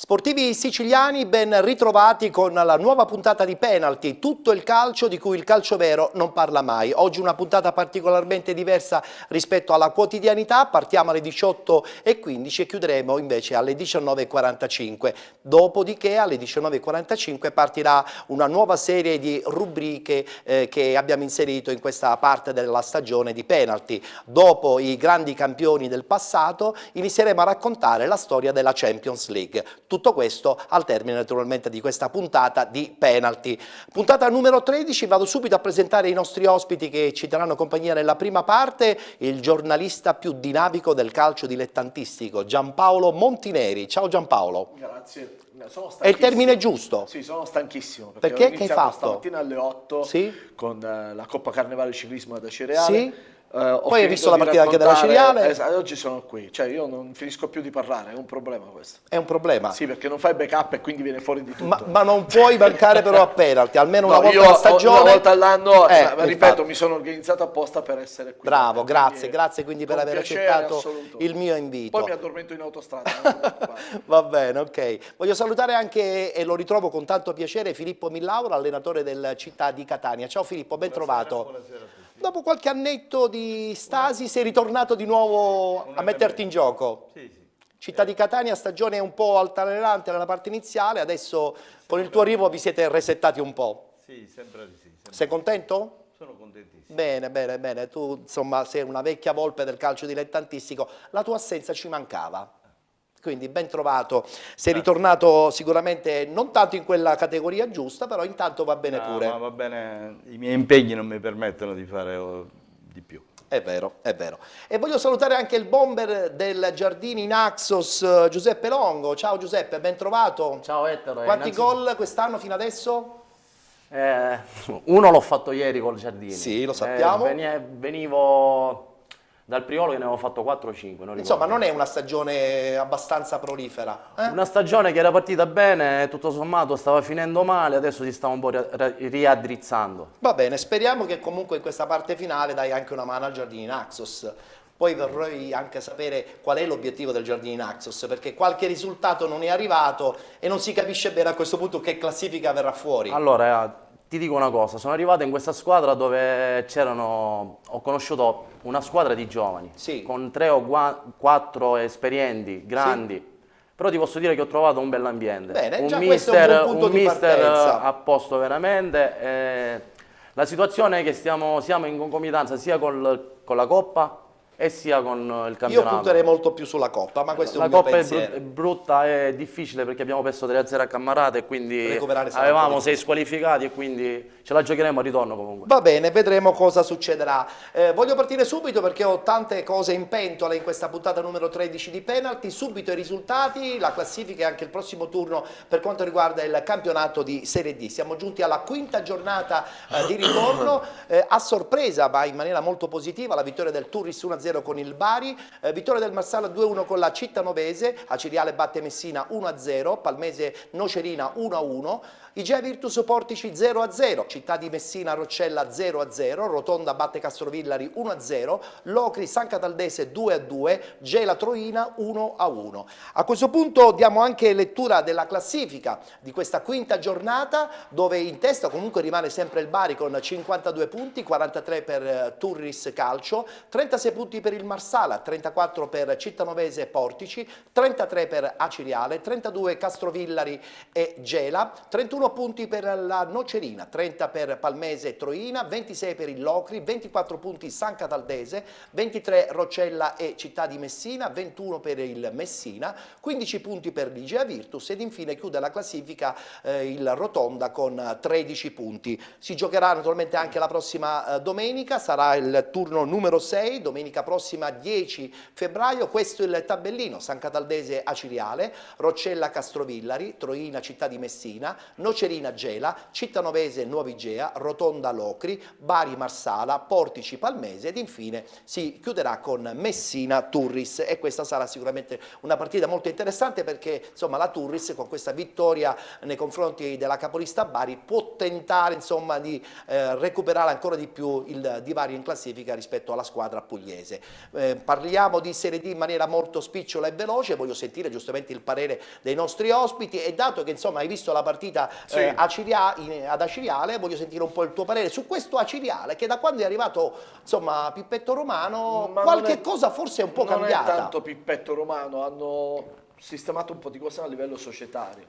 Sportivi siciliani, ben ritrovati con la nuova puntata di Penalty, tutto il calcio di cui il calcio vero non parla mai. Oggi una puntata particolarmente diversa rispetto alla quotidianità, partiamo alle 18:15 e chiuderemo invece alle 19:45. Dopodiché alle 19:45 partirà una nuova serie di rubriche che abbiamo inserito in questa parte della stagione di Penalty. Dopo i grandi campioni del passato inizieremo a raccontare la storia della Champions League. Tutto questo al termine naturalmente di questa puntata di Penalty. Puntata numero 13, vado subito a presentare i nostri ospiti che ci terranno compagnia nella prima parte, il giornalista più dinamico del calcio dilettantistico, Giampaolo Montineri. Ciao Giampaolo. Grazie. È il termine giusto? Sì, sono stanchissimo. Perché? Ho Che hai fatto? Stamattina alle 8 sì? Con la Coppa Carnevale Ciclismo da Cireale. Sì? Poi hai visto la partita anche della Cireale? Oggi sono qui, cioè io non finisco più di parlare, è un problema questo. È un problema? Sì, perché non fai backup e quindi viene fuori di tutto. Ma non puoi mancare però a Penalty, almeno No, una volta alla stagione. Una volta all'anno, ripeto, infatti. mi sono organizzato apposta per essere qui. Bravo, grazie quindi per aver accettato assoluto. il mio invito. Poi mi addormento in autostrada, non ti preoccupare. Va bene, ok. Voglio salutare anche, e lo ritrovo con tanto piacere, Filippo Millauro, allenatore del Città di Catania. Ciao Filippo, ben trovato. Buonasera a tutti. Dopo qualche annetto di stasi sei ritornato di nuovo a metterti in gioco. Sì. Città di Catania, stagione un po' altalenante nella parte iniziale, adesso con il tuo arrivo vi siete resettati un po'. Sì, sembra di sì. Sei contento? Sono contentissimo. Bene, tu insomma sei una vecchia volpe del calcio dilettantistico, la tua assenza ci mancava. Quindi ben trovato, sei ritornato sicuramente non tanto in quella categoria giusta, però intanto va bene pure. Ma va bene, i miei impegni non mi permettono di fare di più. È vero. E voglio salutare anche il bomber del Giardini Naxos, Giuseppe Longo. Ciao Giuseppe, ben trovato. Ciao Ettore. Quanti gol quest'anno fino adesso? Uno l'ho fatto ieri col Giardini. Sì, lo sappiamo. Venivo dal Priolo che ne avevo fatto 4 o 5. Insomma, non è una stagione abbastanza prolifera. Una stagione che era partita bene, tutto sommato stava finendo male, adesso si sta un po' riaddrizzando. Va bene, speriamo che comunque in questa parte finale dai anche una mano al Giardini Naxos. Poi vorrei anche sapere qual è l'obiettivo del Giardini Naxos, perché qualche risultato non è arrivato e non si capisce bene a questo punto che classifica verrà fuori. Allora, ti dico una cosa, sono arrivato in questa squadra dove ho conosciuto una squadra di giovani, sì, con 3 o 4 esperienti, grandi, sì. Però ti posso dire che ho trovato un bell'ambiente, Bene, un già mister, questo è un buon punto di partenza. A posto veramente. La situazione è che siamo in concomitanza sia con la Coppa e sia con il campionato. Io punterei molto più sulla Coppa, ma questo è un mio pensiero. La Coppa è brutta, è difficile perché abbiamo perso 3-0 a Cammarate e quindi avevamo 6 squalificati e quindi ce la giocheremo a ritorno comunque. Va bene, vedremo cosa succederà. Voglio partire subito perché ho tante cose in pentola in questa puntata numero 13 di Penalty. Subito i risultati, la classifica e anche il prossimo turno per quanto riguarda il campionato di Serie D. Siamo giunti alla quinta giornata di ritorno, a sorpresa ma in maniera molto positiva la vittoria del Turris 1-0 con il Bari, vittoria del Marsala 2-1 con la Cittanovese, Aciriale batte Messina 1-0, Palmese Nocerina 1-1, Igea Virtus Portici 0-0, Città di Messina Roccella 0-0, Rotonda batte Castrovillari 1-0, Locri San Cataldese 2-2, Gela Troina 1-1. A questo punto diamo anche lettura della classifica di questa quinta giornata, dove in testa comunque rimane sempre il Bari con 52 punti, 43 per Turris Calcio, 36 punti per il Marsala, 34 per Cittanovese e Portici, 33 per Aciriale, 32 Castrovillari e Gela, 31 punti per la Nocerina, 30 per Palmese e Troina, 26 per il Locri, 24 punti San Cataldese, 23 Roccella e Città di Messina, 21 per il Messina, 15 punti per l'Igea Virtus ed infine chiude la classifica il Rotonda con 13 punti. Si giocherà naturalmente anche la prossima domenica, sarà il turno numero 6, domenica prossima 10 febbraio, questo è il tabellino: San Cataldese Aciriale, Roccella Castrovillari, Troina Città di Messina, Nocerina Gela, Cittanovese Nuovigea, Rotonda Locri, Bari Marsala, Portici Palmese ed infine si chiuderà con Messina Turris, e questa sarà sicuramente una partita molto interessante perché insomma la Turris con questa vittoria nei confronti della capolista Bari può tentare insomma di recuperare ancora di più il divario in classifica rispetto alla squadra pugliese. Cremonese. Parliamo di Serie D in maniera molto spicciola e veloce, voglio sentire giustamente il parere dei nostri ospiti e dato che insomma hai visto la partita ad Acireale, voglio sentire un po' il tuo parere su questo Acireale che da quando è arrivato insomma Pippetto Romano qualche cosa forse è un po' cambiata. Non è tanto Pippetto Romano, hanno sistemato un po' di cose a livello societario.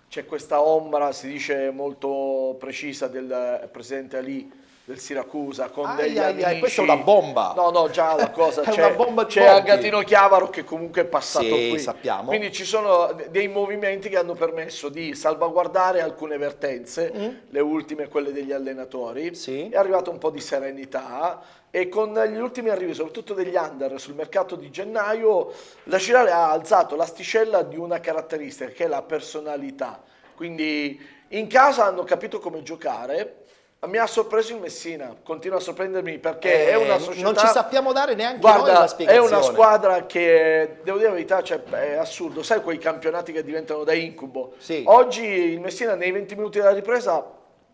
C'è questa ombra, si dice molto precisa, del presidente Ali del Siracusa con degli amici. Questa è una bomba. No, già la cosa È c'è. una bomba di C'è bombi. Agatino Chiavaro che comunque è passato Sì, qui. sappiamo. Quindi ci sono dei movimenti che hanno permesso di salvaguardare alcune vertenze, le ultime quelle degli allenatori. Sì. È arrivato un po' di serenità e con gli ultimi arrivi, soprattutto degli under sul mercato di gennaio, la Cirale ha alzato l'asticella di una caratteristica che è la personalità. Quindi in casa hanno capito come giocare. Mi ha sorpreso il Messina, continua a sorprendermi perché è una società... Non ci sappiamo dare neanche noi la È spiegazione. una squadra che, devo dire la verità, cioè, è assurdo. Sai quei campionati che diventano da incubo? Sì. Oggi il Messina nei 20 minuti della ripresa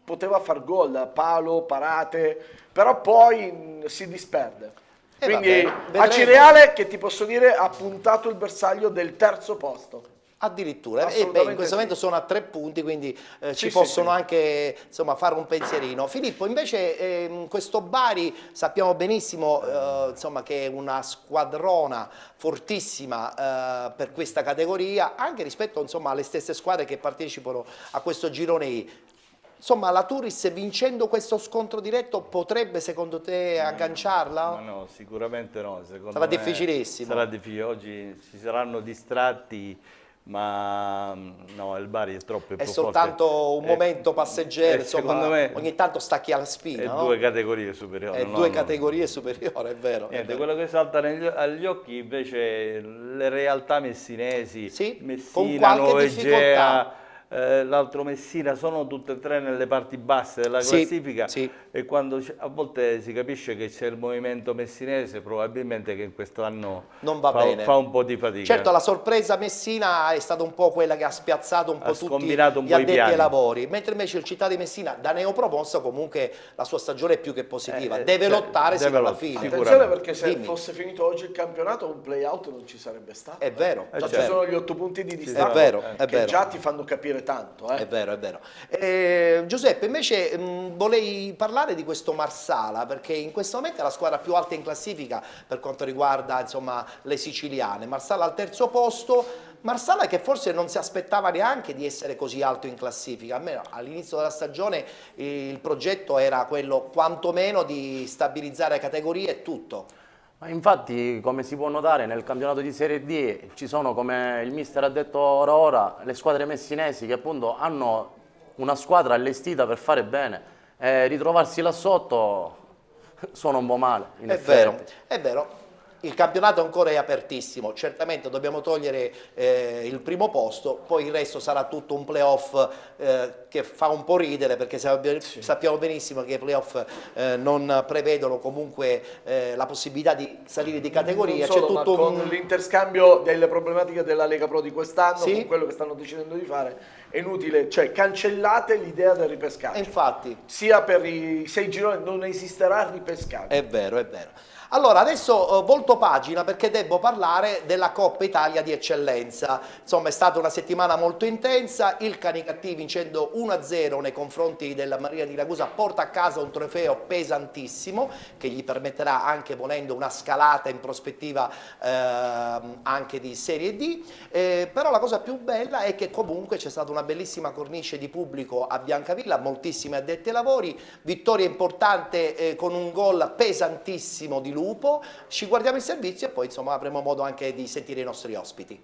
poteva far gol, palo, parate, però poi si disperde. Quindi vabbè, vedremo. Acireale, che ti posso dire, ha puntato il bersaglio del terzo posto. Addirittura, Assolutamente in questo sì. momento sono a 3 punti, quindi ci Sì, possono sì. anche insomma, fare un pensierino. Filippo, invece questo Bari sappiamo benissimo insomma, che è una squadrona fortissima per questa categoria, anche rispetto insomma, alle stesse squadre che partecipano a questo girone I. Insomma, la Turris vincendo questo scontro diretto potrebbe secondo te agganciarla? Ma no, sicuramente no. Secondo Sarà me difficilissimo. Sarà difficile. Oggi si saranno distratti, ma no, il Bari è troppo È soltanto un momento passeggero, insomma, secondo me ogni tanto stacchi alla spina, è no? due categorie superiori. È no, due no. categorie superiori, è vero. è Niente, vero. quello che salta agli occhi invece le realtà messinesi, Sì, con Messina, qualche Nuova difficoltà. Egea, l'altro Messina, sono tutte e tre nelle parti basse della Sì, classifica sì. e quando a volte si capisce che c'è il movimento messinese, probabilmente che in quest'anno Non va bene. fa un po' di fatica. Certo, la sorpresa Messina è stata un po' quella che ha spiazzato un po' tutti scombinato un gli po' i addetti ai piani. lavori, mentre invece il Città di Messina, da neopromosso, comunque la sua stagione è più che positiva, deve cioè, lottare deve fino alla lottare, fine. sicuramente. Attenzione perché se Dimmi. fosse finito oggi il campionato un play-out non ci sarebbe stato. È vero, Già è ci vero. sono gli 8 punti di È distacco vero, è che vero. già ti fanno capire tanto. È vero, è vero. Giuseppe, invece volei parlare di questo Marsala, perché in questo momento è la squadra più alta in classifica per quanto riguarda insomma, le siciliane. Marsala al terzo posto, Marsala che forse non si aspettava neanche di essere così alto in classifica, almeno all'inizio della stagione il progetto era quello quantomeno di stabilizzare categorie e tutto. Ma infatti, come si può notare, nel campionato di Serie D ci sono, come il mister ha detto ora, le squadre messinesi che appunto hanno una squadra allestita per fare bene. Ritrovarsi là sotto suona un po' male, in È effetti. vero, è vero. Il campionato ancora è apertissimo, certamente dobbiamo togliere il primo posto, poi il resto sarà tutto un playoff che fa un po' ridere perché sappiamo benissimo che i playoff non prevedono comunque la possibilità di salire di categoria. Non solo, C'è ma tutto con l'interscambio delle problematiche della Lega Pro di quest'anno, Sì. con quello che stanno decidendo di fare, è inutile, cioè cancellate l'idea del ripescaggio. infatti, Sia per i 6 gironi non esisterà il ripescaggio. è vero, è vero. Allora, adesso volto pagina perché devo parlare della Coppa Italia di Eccellenza. Insomma, è stata una settimana molto intensa, il Canicattì vincendo 1-0 nei confronti della Marina di Ragusa porta a casa un trofeo pesantissimo che gli permetterà anche volendo una scalata in prospettiva anche di Serie D. Però la cosa più bella è che comunque c'è stata una bellissima cornice di pubblico a Biancavilla, moltissimi addetti ai lavori, vittoria importante con un gol pesantissimo di Lupo. Ci guardiamo il servizio e poi insomma avremo modo anche di sentire i nostri ospiti.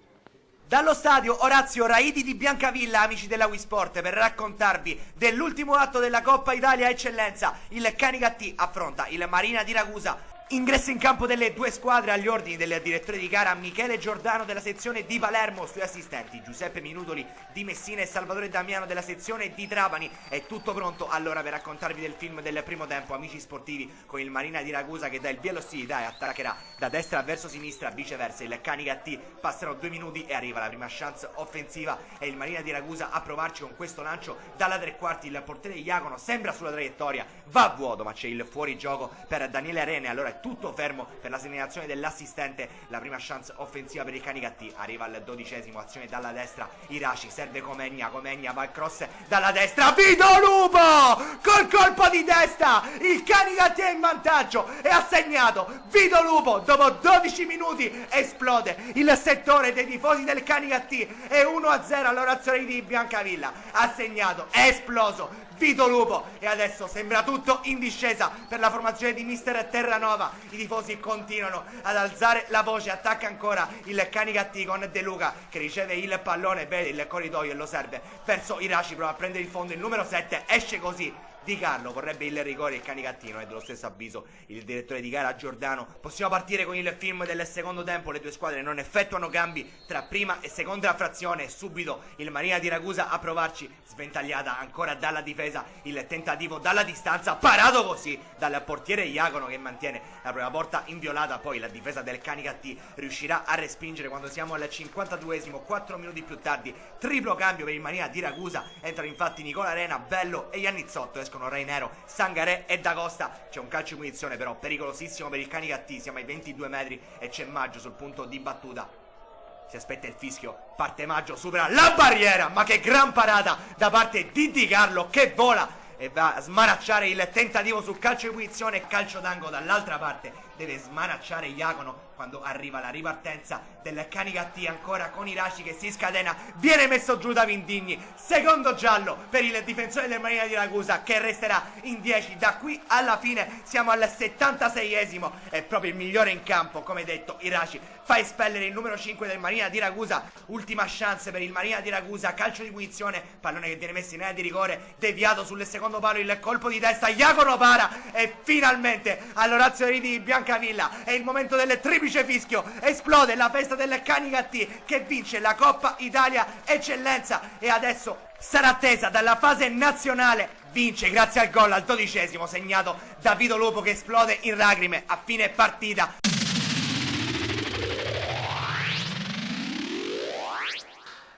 Dallo stadio Orazio Raidi di Biancavilla, amici della Wisport, per raccontarvi dell'ultimo atto della Coppa Italia Eccellenza. Il Canicattì affronta il Marina di Ragusa. Ingresso in campo delle due squadre agli ordini del direttore di gara Michele Giordano della sezione di Palermo, sui assistenti Giuseppe Minutoli di Messina e Salvatore Damiano della sezione di Trapani. È tutto pronto allora per raccontarvi del film del primo tempo, amici sportivi, con il Marina di Ragusa che dà il via all'ostilità e attaccherà da destra verso sinistra, viceversa il Canicattì. Passano 2 minuti e arriva la prima chance offensiva e il Marina di Ragusa a provarci con questo lancio dalla tre quarti. Il portiere Iacono sembra sulla traiettoria, va a vuoto ma c'è il fuorigioco per Daniele Arene, allora è tutto fermo per la segnalazione dell'assistente. La prima chance offensiva per il Canicattì, arriva al 12esimo, azione dalla destra, Iraci serve Comegna va al cross dalla destra, Vito Lupo col colpo di testa, il Canicattì è in vantaggio e ha segnato Vito Lupo. Dopo 12 minuti esplode il settore dei tifosi del Canicattì e 1-0 all'Orazio Reidi di Biancavilla. Ha segnato, è esploso Vito Lupo e adesso sembra tutto in discesa per la formazione di mister Terranova. I tifosi continuano ad alzare la voce, attacca ancora il Canicattì con De Luca che riceve il pallone, vede il corridoio e lo serve verso Iraci, prova a prendere il fondo, il numero 7 esce così. Di Carlo vorrebbe il rigore, il Canicattino è dello stesso avviso il direttore di gara Giordano. Possiamo partire con il film del secondo tempo, le due squadre non effettuano cambi tra prima e seconda frazione, subito il Marina di Ragusa a provarci, sventagliata ancora dalla difesa, il tentativo dalla distanza parato così dal portiere Iacono che mantiene la propria porta inviolata. Poi la difesa del Canicattì riuscirà a respingere quando siamo al 52esimo, 4 minuti più tardi, triplo cambio per il Marina di Ragusa, entrano infatti Nicola Arena, Bello e Iannizzotto, escono Rainero, Sangaré e D'Acosta. C'è un calcio di punizione però pericolosissimo per il Canicattì, siamo ai 22 metri e c'è Maggio sul punto di battuta. Si aspetta il fischio, parte Maggio, supera la barriera, ma che gran parata da parte di Di Carlo che vola e va a smanacciare il tentativo sul calcio di punizione. Calcio d'angolo dall'altra parte, deve smanacciare Iacono quando arriva la ripartenza del Canicattì, ancora con Iraci che si scatena, viene messo giù da Vindigni, secondo giallo per il difensore del Marina di Ragusa che resterà in 10 da qui alla fine. Siamo al 76esimo, è proprio il migliore in campo, come detto Iraci fa espellere il numero 5 del Marina di Ragusa. Ultima chance per il Marina di Ragusa, calcio di punizione, pallone che viene messo in area di rigore, deviato sul secondo palo, il colpo di testa, Iacono para e finalmente all'Orazio Reidi di Biancavilla è il momento del triplice fischio, esplode la festa del Canicattì che vince la Coppa Italia Eccellenza e adesso sarà attesa dalla fase nazionale. Vince grazie al gol al 12esimo segnato da Vito Lupo che esplode in lacrime a fine partita.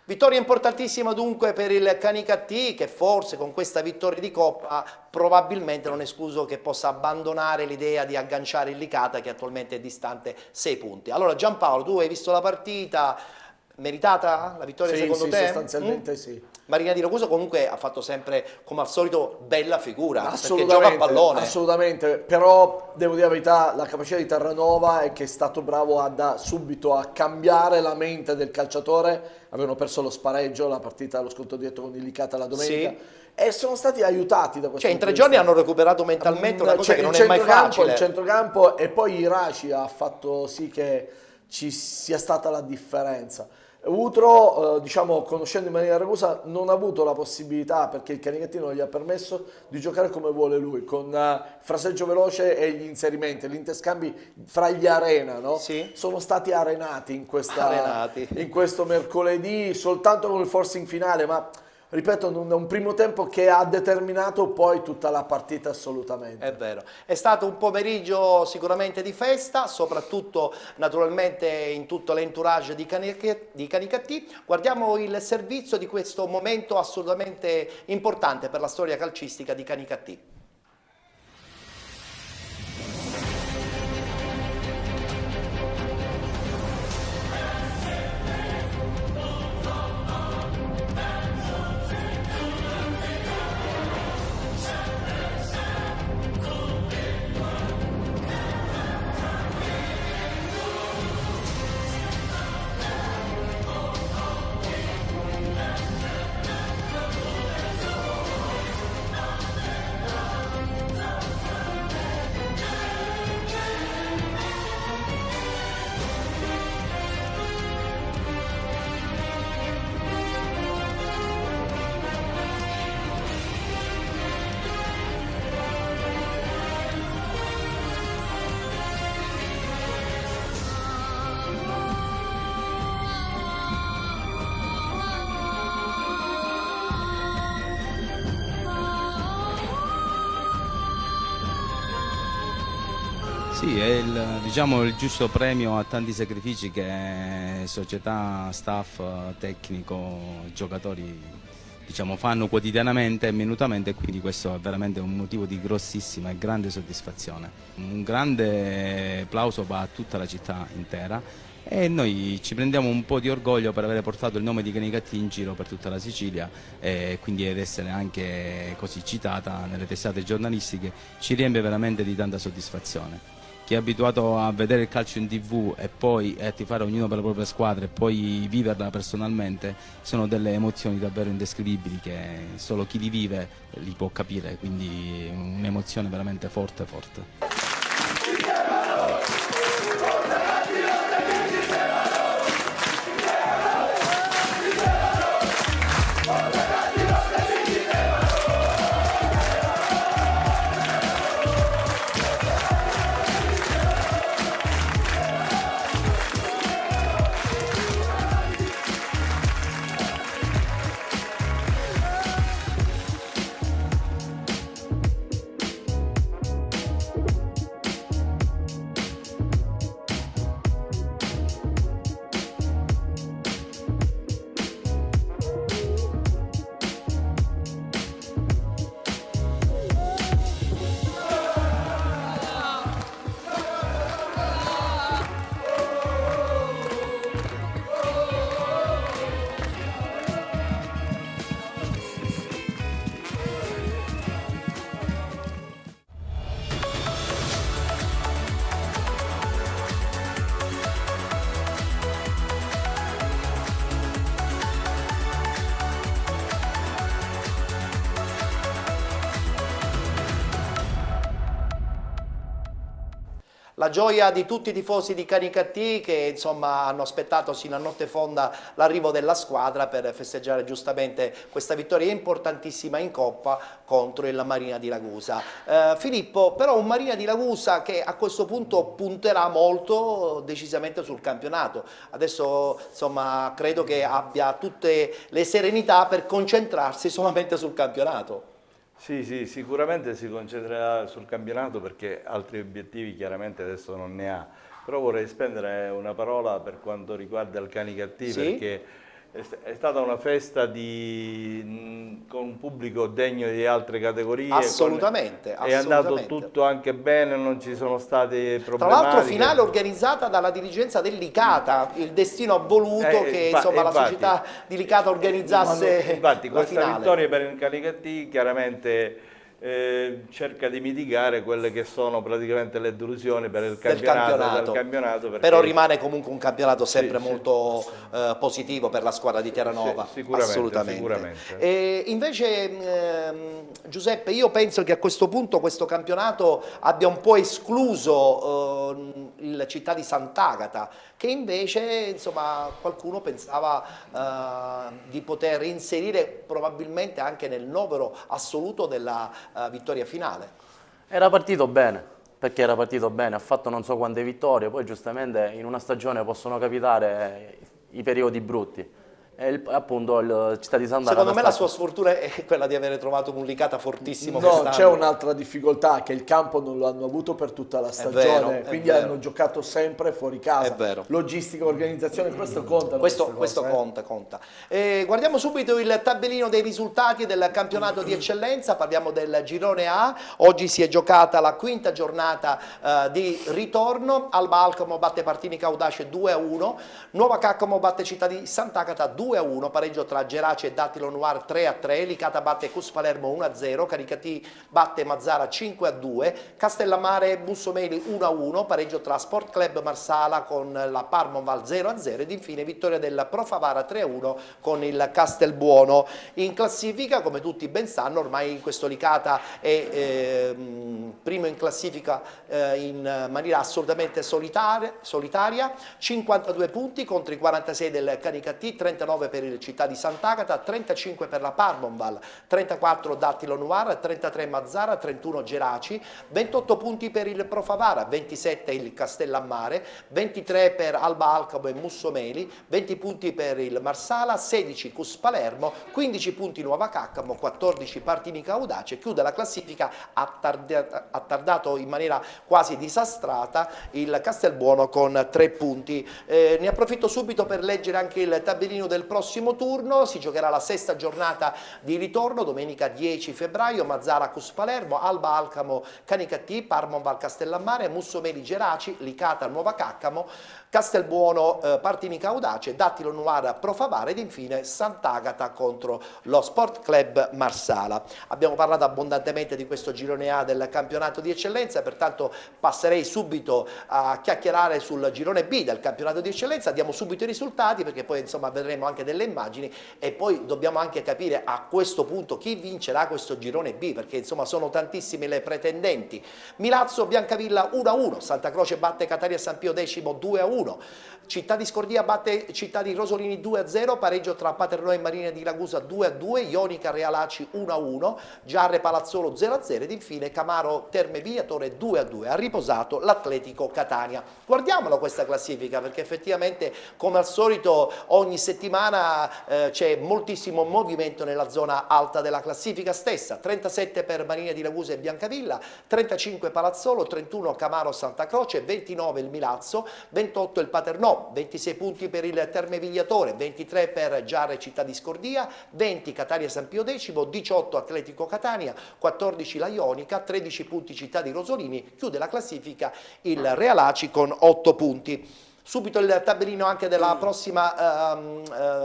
Vittoria importantissima dunque per il Canicattì che forse con questa vittoria di Coppa probabilmente non è escluso che possa abbandonare l'idea di agganciare il Licata che attualmente è distante 6 punti. Allora Giampaolo, tu hai visto la partita, meritata la vittoria secondo te? Sostanzialmente sì. Marina di Ragusa comunque ha fatto sempre come al solito bella figura perché gioca a pallone. Assolutamente, però devo dire la verità, la capacità di Terranova è che è stato bravo subito a cambiare la mente del calciatore. Avevano perso lo spareggio, la partita allo sconto diretto con il Licata la domenica. Sì. E sono stati aiutati da questo. Cioè in 3 giorni hanno recuperato mentalmente una cosa che non è mai facile. Il centrocampo e poi Iraci ha fatto sì che ci sia stata la differenza. Utro, diciamo, conoscendo in maniera Ragusa, non ha avuto la possibilità, perché il Canicattino non gli ha permesso di giocare come vuole lui, con fraseggio veloce e gli inserimenti, gli interscambi fra gli Arena, no? Sì. Sono stati arenati in questo mercoledì, soltanto con il forcing finale, ma ripeto, un primo tempo che ha determinato poi tutta la partita assolutamente. È vero, è stato un pomeriggio sicuramente di festa, soprattutto naturalmente in tutto l'entourage di Canicattì. Guardiamo il servizio di questo momento assolutamente importante per la storia calcistica di Canicattì. Sì, è il giusto premio a tanti sacrifici che società, staff, tecnico, giocatori diciamo, fanno quotidianamente e minutamente, e quindi questo è veramente un motivo di grossissima e grande soddisfazione. Un grande applauso va a tutta la città intera e noi ci prendiamo un po' di orgoglio per aver portato il nome di Canicattì in giro per tutta la Sicilia e quindi ed essere anche così citata nelle testate giornalistiche ci riempie veramente di tanta soddisfazione. Chi è abituato a vedere il calcio in TV e poi a tifare ognuno per la propria squadra e poi viverla personalmente, sono delle emozioni davvero indescrivibili che solo chi li vive li può capire, quindi un'emozione veramente forte forte. La gioia di tutti i tifosi di Canicattì che insomma hanno aspettato sino a notte fonda l'arrivo della squadra per festeggiare giustamente questa vittoria importantissima in Coppa contro il Marina di Ragusa. Filippo, però un Marina di Ragusa che a questo punto punterà molto decisamente sul campionato. Adesso insomma credo che abbia tutte le serenità per concentrarsi solamente sul campionato. Sì, sì, sicuramente si concentrerà sul campionato perché altri obiettivi chiaramente adesso non ne ha. Però vorrei spendere una parola per quanto riguarda il Canicattì, Sì? perché è stata una festa con un pubblico degno di altre categorie. Assolutamente, È andato assolutamente. tutto anche bene, non ci sono state Tra problematiche. l'altro finale organizzata dalla dirigenza del Licata, il destino ha voluto che insomma, la società di Licata organizzasse infatti la questa finale. vittoria per il Canicattì chiaramente cerca di mitigare quelle che sono praticamente le delusioni per il Del campionato perché però rimane comunque un campionato sempre Sì, sì. molto positivo per la squadra di Terranova. Sì, sicuramente, assolutamente. sicuramente. E invece Giuseppe, io penso che a questo punto questo campionato abbia un po' escluso il Città di Sant'Agata, che invece insomma qualcuno pensava di poter inserire probabilmente anche nel novero assoluto della vittoria finale. Era partito bene, perché era partito bene, ha fatto non so quante vittorie, poi giustamente in una stagione possono capitare i periodi brutti. E appunto il Città di Sant'Agata Secondo me la sua sfortuna è quella di avere trovato un Licata fortissimo No, quest'anno. c'è un'altra difficoltà, che il campo non lo hanno avuto per tutta la stagione, vero, quindi è vero. hanno giocato sempre fuori casa. È vero. Logistica, organizzazione, questo conta. Questo conta. Guardiamo subito il tabellino dei risultati del campionato di eccellenza, parliamo del girone A, oggi si è giocata la quinta giornata di ritorno, Alba Alcamo batte Partini Caudace 2-1, Nuova Caccamo batte Città di Sant'Agata 2-1, pareggio tra Gerace e Dattilo Noir 3-3, Licata batte Cus Palermo 1-0, Canicattì batte Mazzara 5-2, Castellammare e Bussomeli 1-1, pareggio tra Sport Club Marsala con la Parmonval 0-0 ed infine vittoria del Pro Favara 3-1 con il Castelbuono. In classifica, come tutti ben sanno, ormai questo Licata è primo in classifica in maniera assolutamente solitaria, 52 punti contro i 46 del Canicattì, 39 per il Città di Sant'Agata, 35 per la Parmonval, 34 Dattilo Noir, 33 Mazzara, 31 Geraci, 28 punti per il Pro Favara, 27 il Castellammare, 23 per Alba Alcamo e Mussomeli, 20 punti per il Marsala, 16 Cus Palermo, 15 punti Nuova Caccamo, 14 Partini Caudace, chiude la classifica attardato in maniera quasi disastrata il Castelbuono con 3 punti. Ne approfitto subito per leggere anche il tabellino del prossimo turno. Si giocherà la 6ª giornata di ritorno, domenica 10 febbraio, Mazzara Cus Palermo, Alba Alcamo Canicattì, Parmon Val Castellammare, Mussomeli Geraci, Licata Nuova Caccamo, Castelbuono Partinica Audace, Dattilo Nuara Profavare ed infine Sant'Agata contro lo Sport Club Marsala. Abbiamo parlato abbondantemente di questo girone A del campionato di eccellenza, pertanto passerei subito a chiacchierare sul girone B del campionato di eccellenza. Diamo subito i risultati perché poi insomma vedremo anche delle immagini e poi dobbiamo anche capire a questo punto chi vincerà questo girone B, perché insomma sono tantissime le pretendenti. Milazzo Biancavilla 1-1, Santa Croce batte Catania San Pio X 2-1, Città di Scordia batte Città di Rosolini 2-0, pareggio tra Paternò e Marina di Ragusa 2-2, Ionica Realaci 1-1, Giarre Palazzolo 0-0 ed infine Camaro Terme Viatore 2-2. Ha riposato l'Atletico Catania. Guardiamolo questa classifica, perché effettivamente come al solito ogni settimana c'è moltissimo movimento nella zona alta della classifica stessa. 37 per Marina di Ragusa e Biancavilla, 35 Palazzolo, 31 Camaro Santa Croce, 29 il Milazzo, 28 il Paternò, 26 punti per il Terme Vigliatore, 23 per Giarre Città di Scordia, 20 Catania San Pio X, 18 Atletico Catania, 14 la Ionica, 13 punti Città di Rosolini, chiude la classifica il Realaci con 8 punti. Subito il tabellino anche della prossima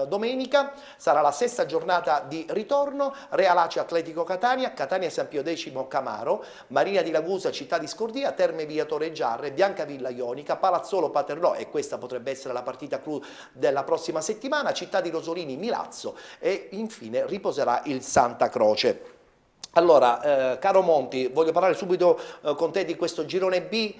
domenica, sarà la 6ª giornata di ritorno, Realaci Atletico Catania, Catania San Pio X Camaro, Marina di Ragusa Città di Scordia, Terme Viatore Giarre, Biancavilla Ionica, Palazzolo Paternò, e questa potrebbe essere la partita clou della prossima settimana, Città di Rosolini Milazzo e infine riposerà il Santa Croce. Allora, caro Monti, voglio parlare subito con te di questo girone B.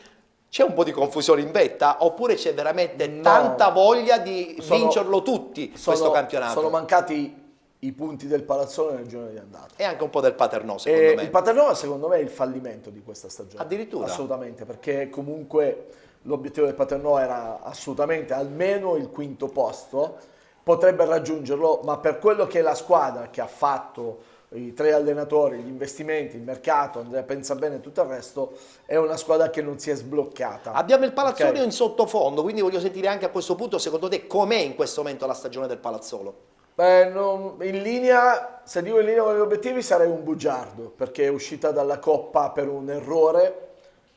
C'è un po' di confusione in vetta oppure c'è veramente tanta voglia di vincerlo tutti questo campionato? Sono mancati i punti del Palazzolo nel girone di andata. E anche un po' del Paternò, secondo me. Il Paternò secondo me è il fallimento di questa stagione. Addirittura? Assolutamente, perché comunque l'obiettivo del Paternò era assolutamente almeno il 5º posto, potrebbe raggiungerlo, ma per quello che è la squadra che ha fatto, i 3 allenatori, gli investimenti, il mercato, Andrea Pensabene e tutto il resto, è una squadra che non si è sbloccata. Abbiamo il Palazzolo in sottofondo, quindi voglio sentire anche a questo punto, secondo te, com'è in questo momento la stagione del Palazzolo? In linea, se dico in linea con gli obiettivi, sarei un bugiardo, perché è uscita dalla Coppa per un errore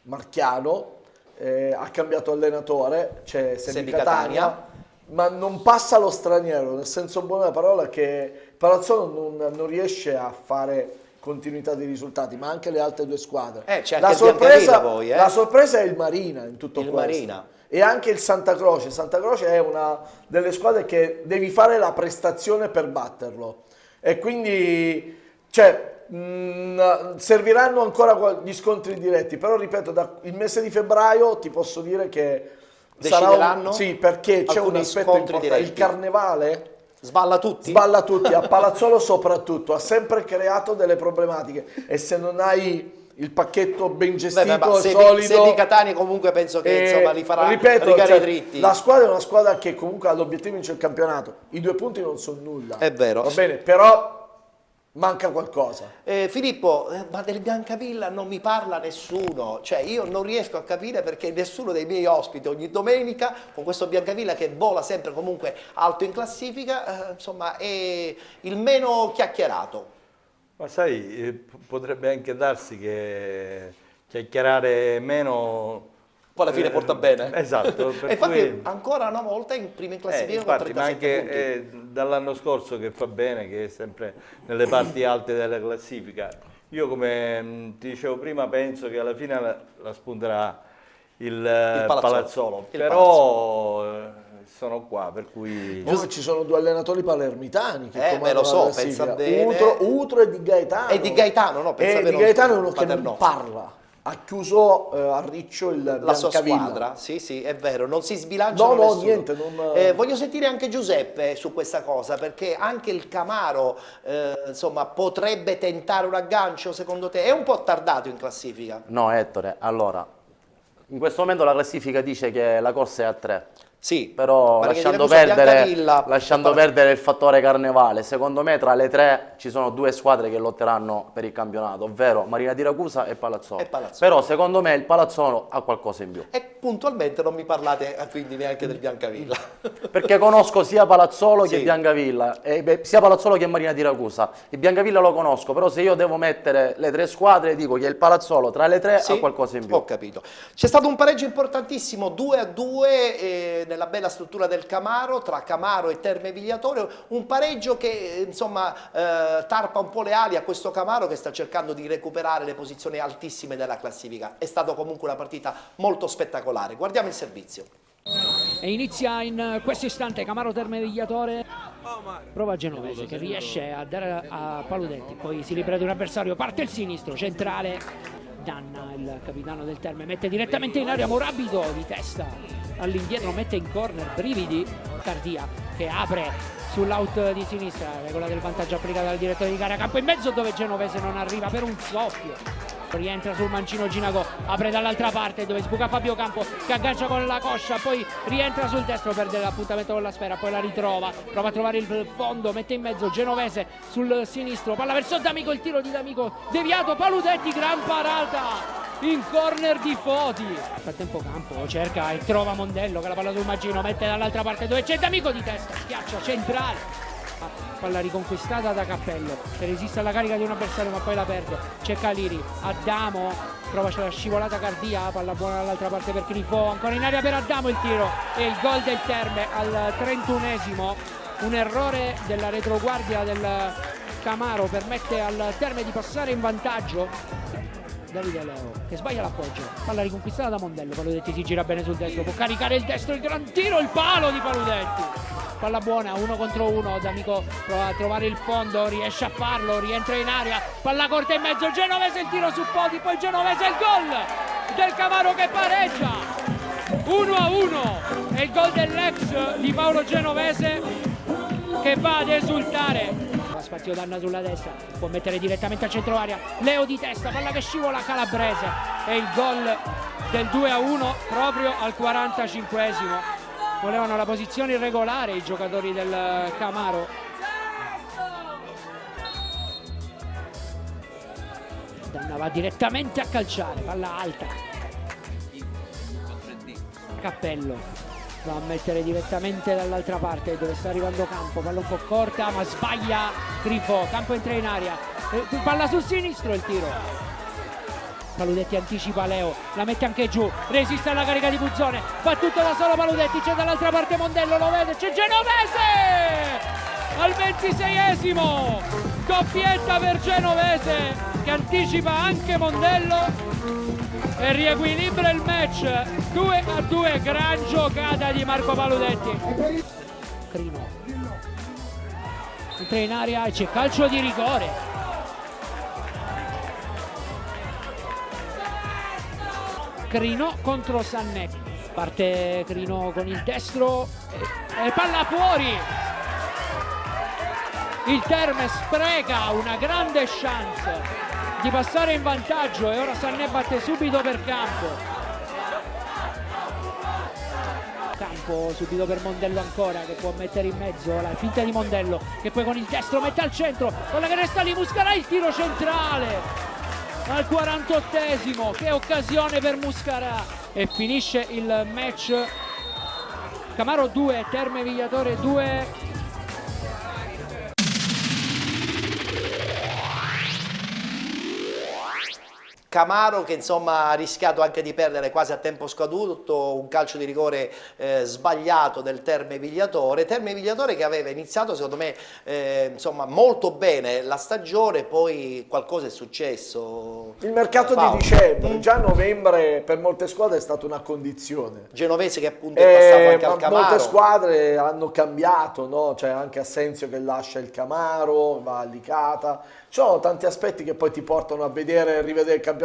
marchiano, ha cambiato allenatore, c'è Semi Catania, ma non passa lo straniero, nel senso buono della parola, che Palazzolo non riesce a fare continuità di risultati, ma anche le altre 2 squadre. C'è anche il Biancavilla poi, La sorpresa è il Marina in tutto questo. Marina. E anche il Santa Croce. Santa Croce è una delle squadre che devi fare la prestazione per batterlo. E quindi, serviranno ancora gli scontri diretti, però ripeto, il mese di febbraio ti posso dire che decideranno? Sì, perché c'è un aspetto importante, diretti. il carnevale sballa tutti? Sballa tutti, a Palazzolo soprattutto, ha sempre creato delle problematiche e se non hai il pacchetto ben gestito, solido... Se di Catania comunque penso che insomma li farà rigare dritti. La squadra è una squadra che comunque ha l'obiettivo di vincere il campionato, i 2 punti non sono nulla. È vero. Va bene, però manca qualcosa. Filippo, ma del Biancavilla non mi parla nessuno, cioè io non riesco a capire perché nessuno dei miei ospiti ogni domenica con questo Biancavilla che vola sempre comunque alto in classifica, insomma è il meno chiacchierato. Ma sai, potrebbe anche darsi che chiacchierare meno... Poi alla fine porta bene. Esatto. E infatti ancora una volta in prima in classifica con 37 ma anche punti. dall'anno scorso che fa bene, che è sempre nelle parti alte della classifica. Io come ti dicevo prima penso che alla fine la spunterà il Palazzolo. Però sono qua, per cui... Ci sono 2 allenatori palermitani che me lo so, pensa bene. Utro e Di Gaetano. E Di Gaetano, no? E Di Gaetano è uno che non parla. Ha chiuso a riccio la sua squadra, sì, è vero, non si sbilancia nessuno. Niente. Voglio sentire anche Giuseppe su questa cosa, perché anche il Camaro insomma, potrebbe tentare un aggancio, secondo te? È un po' tardato in classifica? No, Ettore, allora, in questo momento la classifica dice che la corsa è a 3. Sì, però Marina di lasciando Ragusa, perdere, Biancavilla, perdere il fattore carnevale. Secondo me tra le tre ci sono due squadre che lotteranno per il campionato, ovvero Marina di Ragusa e Palazzolo. Però secondo me il Palazzolo ha qualcosa in più. E puntualmente non mi parlate quindi neanche del Biancavilla. Perché conosco sia Palazzolo Sì. che Biancavilla, sia Palazzolo che Marina di Ragusa. Il Biancavilla lo conosco, però se io devo mettere le tre squadre dico che il Palazzolo tra le tre Sì, ha qualcosa in più. ho capito. C'è stato un pareggio importantissimo, 2-2 nella bella struttura del Camaro, tra Camaro e Terme Vigliatore, un pareggio che insomma tarpa un po' le ali a questo Camaro che sta cercando di recuperare le posizioni altissime della classifica. È stata comunque una partita molto spettacolare. Guardiamo il servizio. E inizia in questo istante Camaro Terme Vigliatore, prova Genovese che riesce a dare a Paludetti, poi si libera di un avversario, parte il sinistro centrale. Danna, il capitano del Terme, mette direttamente in aria Morabido di testa all'indietro, mette in corner Brividi, Cardia che apre sull'out di sinistra, regola del vantaggio applicata dal direttore di gara, campo in mezzo dove Genovese non arriva per un soffio. Rientra sul mancino Ginago, apre dall'altra parte dove sbuca Fabio Campo che aggancia con la coscia, poi rientra sul destro, perde l'appuntamento con la sfera, poi la ritrova, prova a trovare il fondo, mette in mezzo Genovese sul sinistro, palla verso D'Amico, il tiro di D'Amico deviato, Paludetti, gran parata in corner di Foti. Nel frattempo Campo cerca e trova Mondello che la palla sul mancino, mette dall'altra parte dove c'è D'Amico di testa, schiaccia centrale. Palla riconquistata da Cappello che resiste alla carica di un avversario ma poi la perde, c'è Caliri, Adamo prova la scivolata Cardia, palla buona dall'altra parte per Crifò, ancora in aria per Adamo, il tiro e il gol del Terme al 31esimo. Un errore della retroguardia del Camaro permette al Terme di passare in vantaggio. Davide Leo che sbaglia l'appoggio, palla riconquistata da Mondello, Paludetti si gira bene sul destro, può caricare il destro, il gran tiro, il palo di Paludetti, palla buona, 1 contro 1, D'Amico prova a trovare il fondo, riesce a farlo, rientra in aria, palla corta in mezzo, Genovese il tiro su Poti, poi Genovese il gol del Camaro che pareggia 1-1, è il gol dell'ex di Paolo Genovese che va ad esultare. Spazio Danna sulla destra, può mettere direttamente al centro area, Leo di testa, palla che scivola Calabrese e il gol del 2-1 proprio al 45esimo. Volevano la posizione irregolare i giocatori del Camaro. Danna va direttamente a calciare, palla alta, Cappello va a mettere direttamente dall'altra parte dove sta arrivando Campo, palla un po' corta ma sbaglia Crifò, Campo entra in aria, palla sul sinistro, il tiro, Paludetti anticipa Leo, la mette anche giù, resiste alla carica di Buzzone, fa tutto da solo Paludetti, c'è dall'altra parte Mondello, lo vede, c'è Genovese al 26esimo, doppietta per Genovese che anticipa anche Mondello e riequilibra il match 2-2, gran giocata di Marco Paludetti. Crino entra in aria e c'è calcio di rigore. Crino contro Sannetti, parte Crino con il destro e palla fuori. Il Terme spreca una grande chance di passare in vantaggio e ora Sanné batte subito per Campo. Campo subito per Mondello ancora che può mettere in mezzo la finta di Mondello che poi con il destro mette al centro, quella che resta lì Muscarà, il tiro centrale al 48esimo, che occasione per Muscarà e finisce il match. Camaro 2, Terme Vigliatore 2. Camaro che insomma ha rischiato anche di perdere quasi a tempo scaduto, un calcio di rigore sbagliato del Terme Vigliatore che aveva iniziato secondo me insomma molto bene la stagione, poi qualcosa è successo. Il mercato di dicembre, già a novembre per molte squadre è stata una condizione. Genovese che appunto è passato anche al Camaro. Molte squadre hanno cambiato, no? C'è anche Assenzio che lascia il Camaro, va a Licata. Ci sono tanti aspetti che poi ti portano a vedere e rivedere il campionato.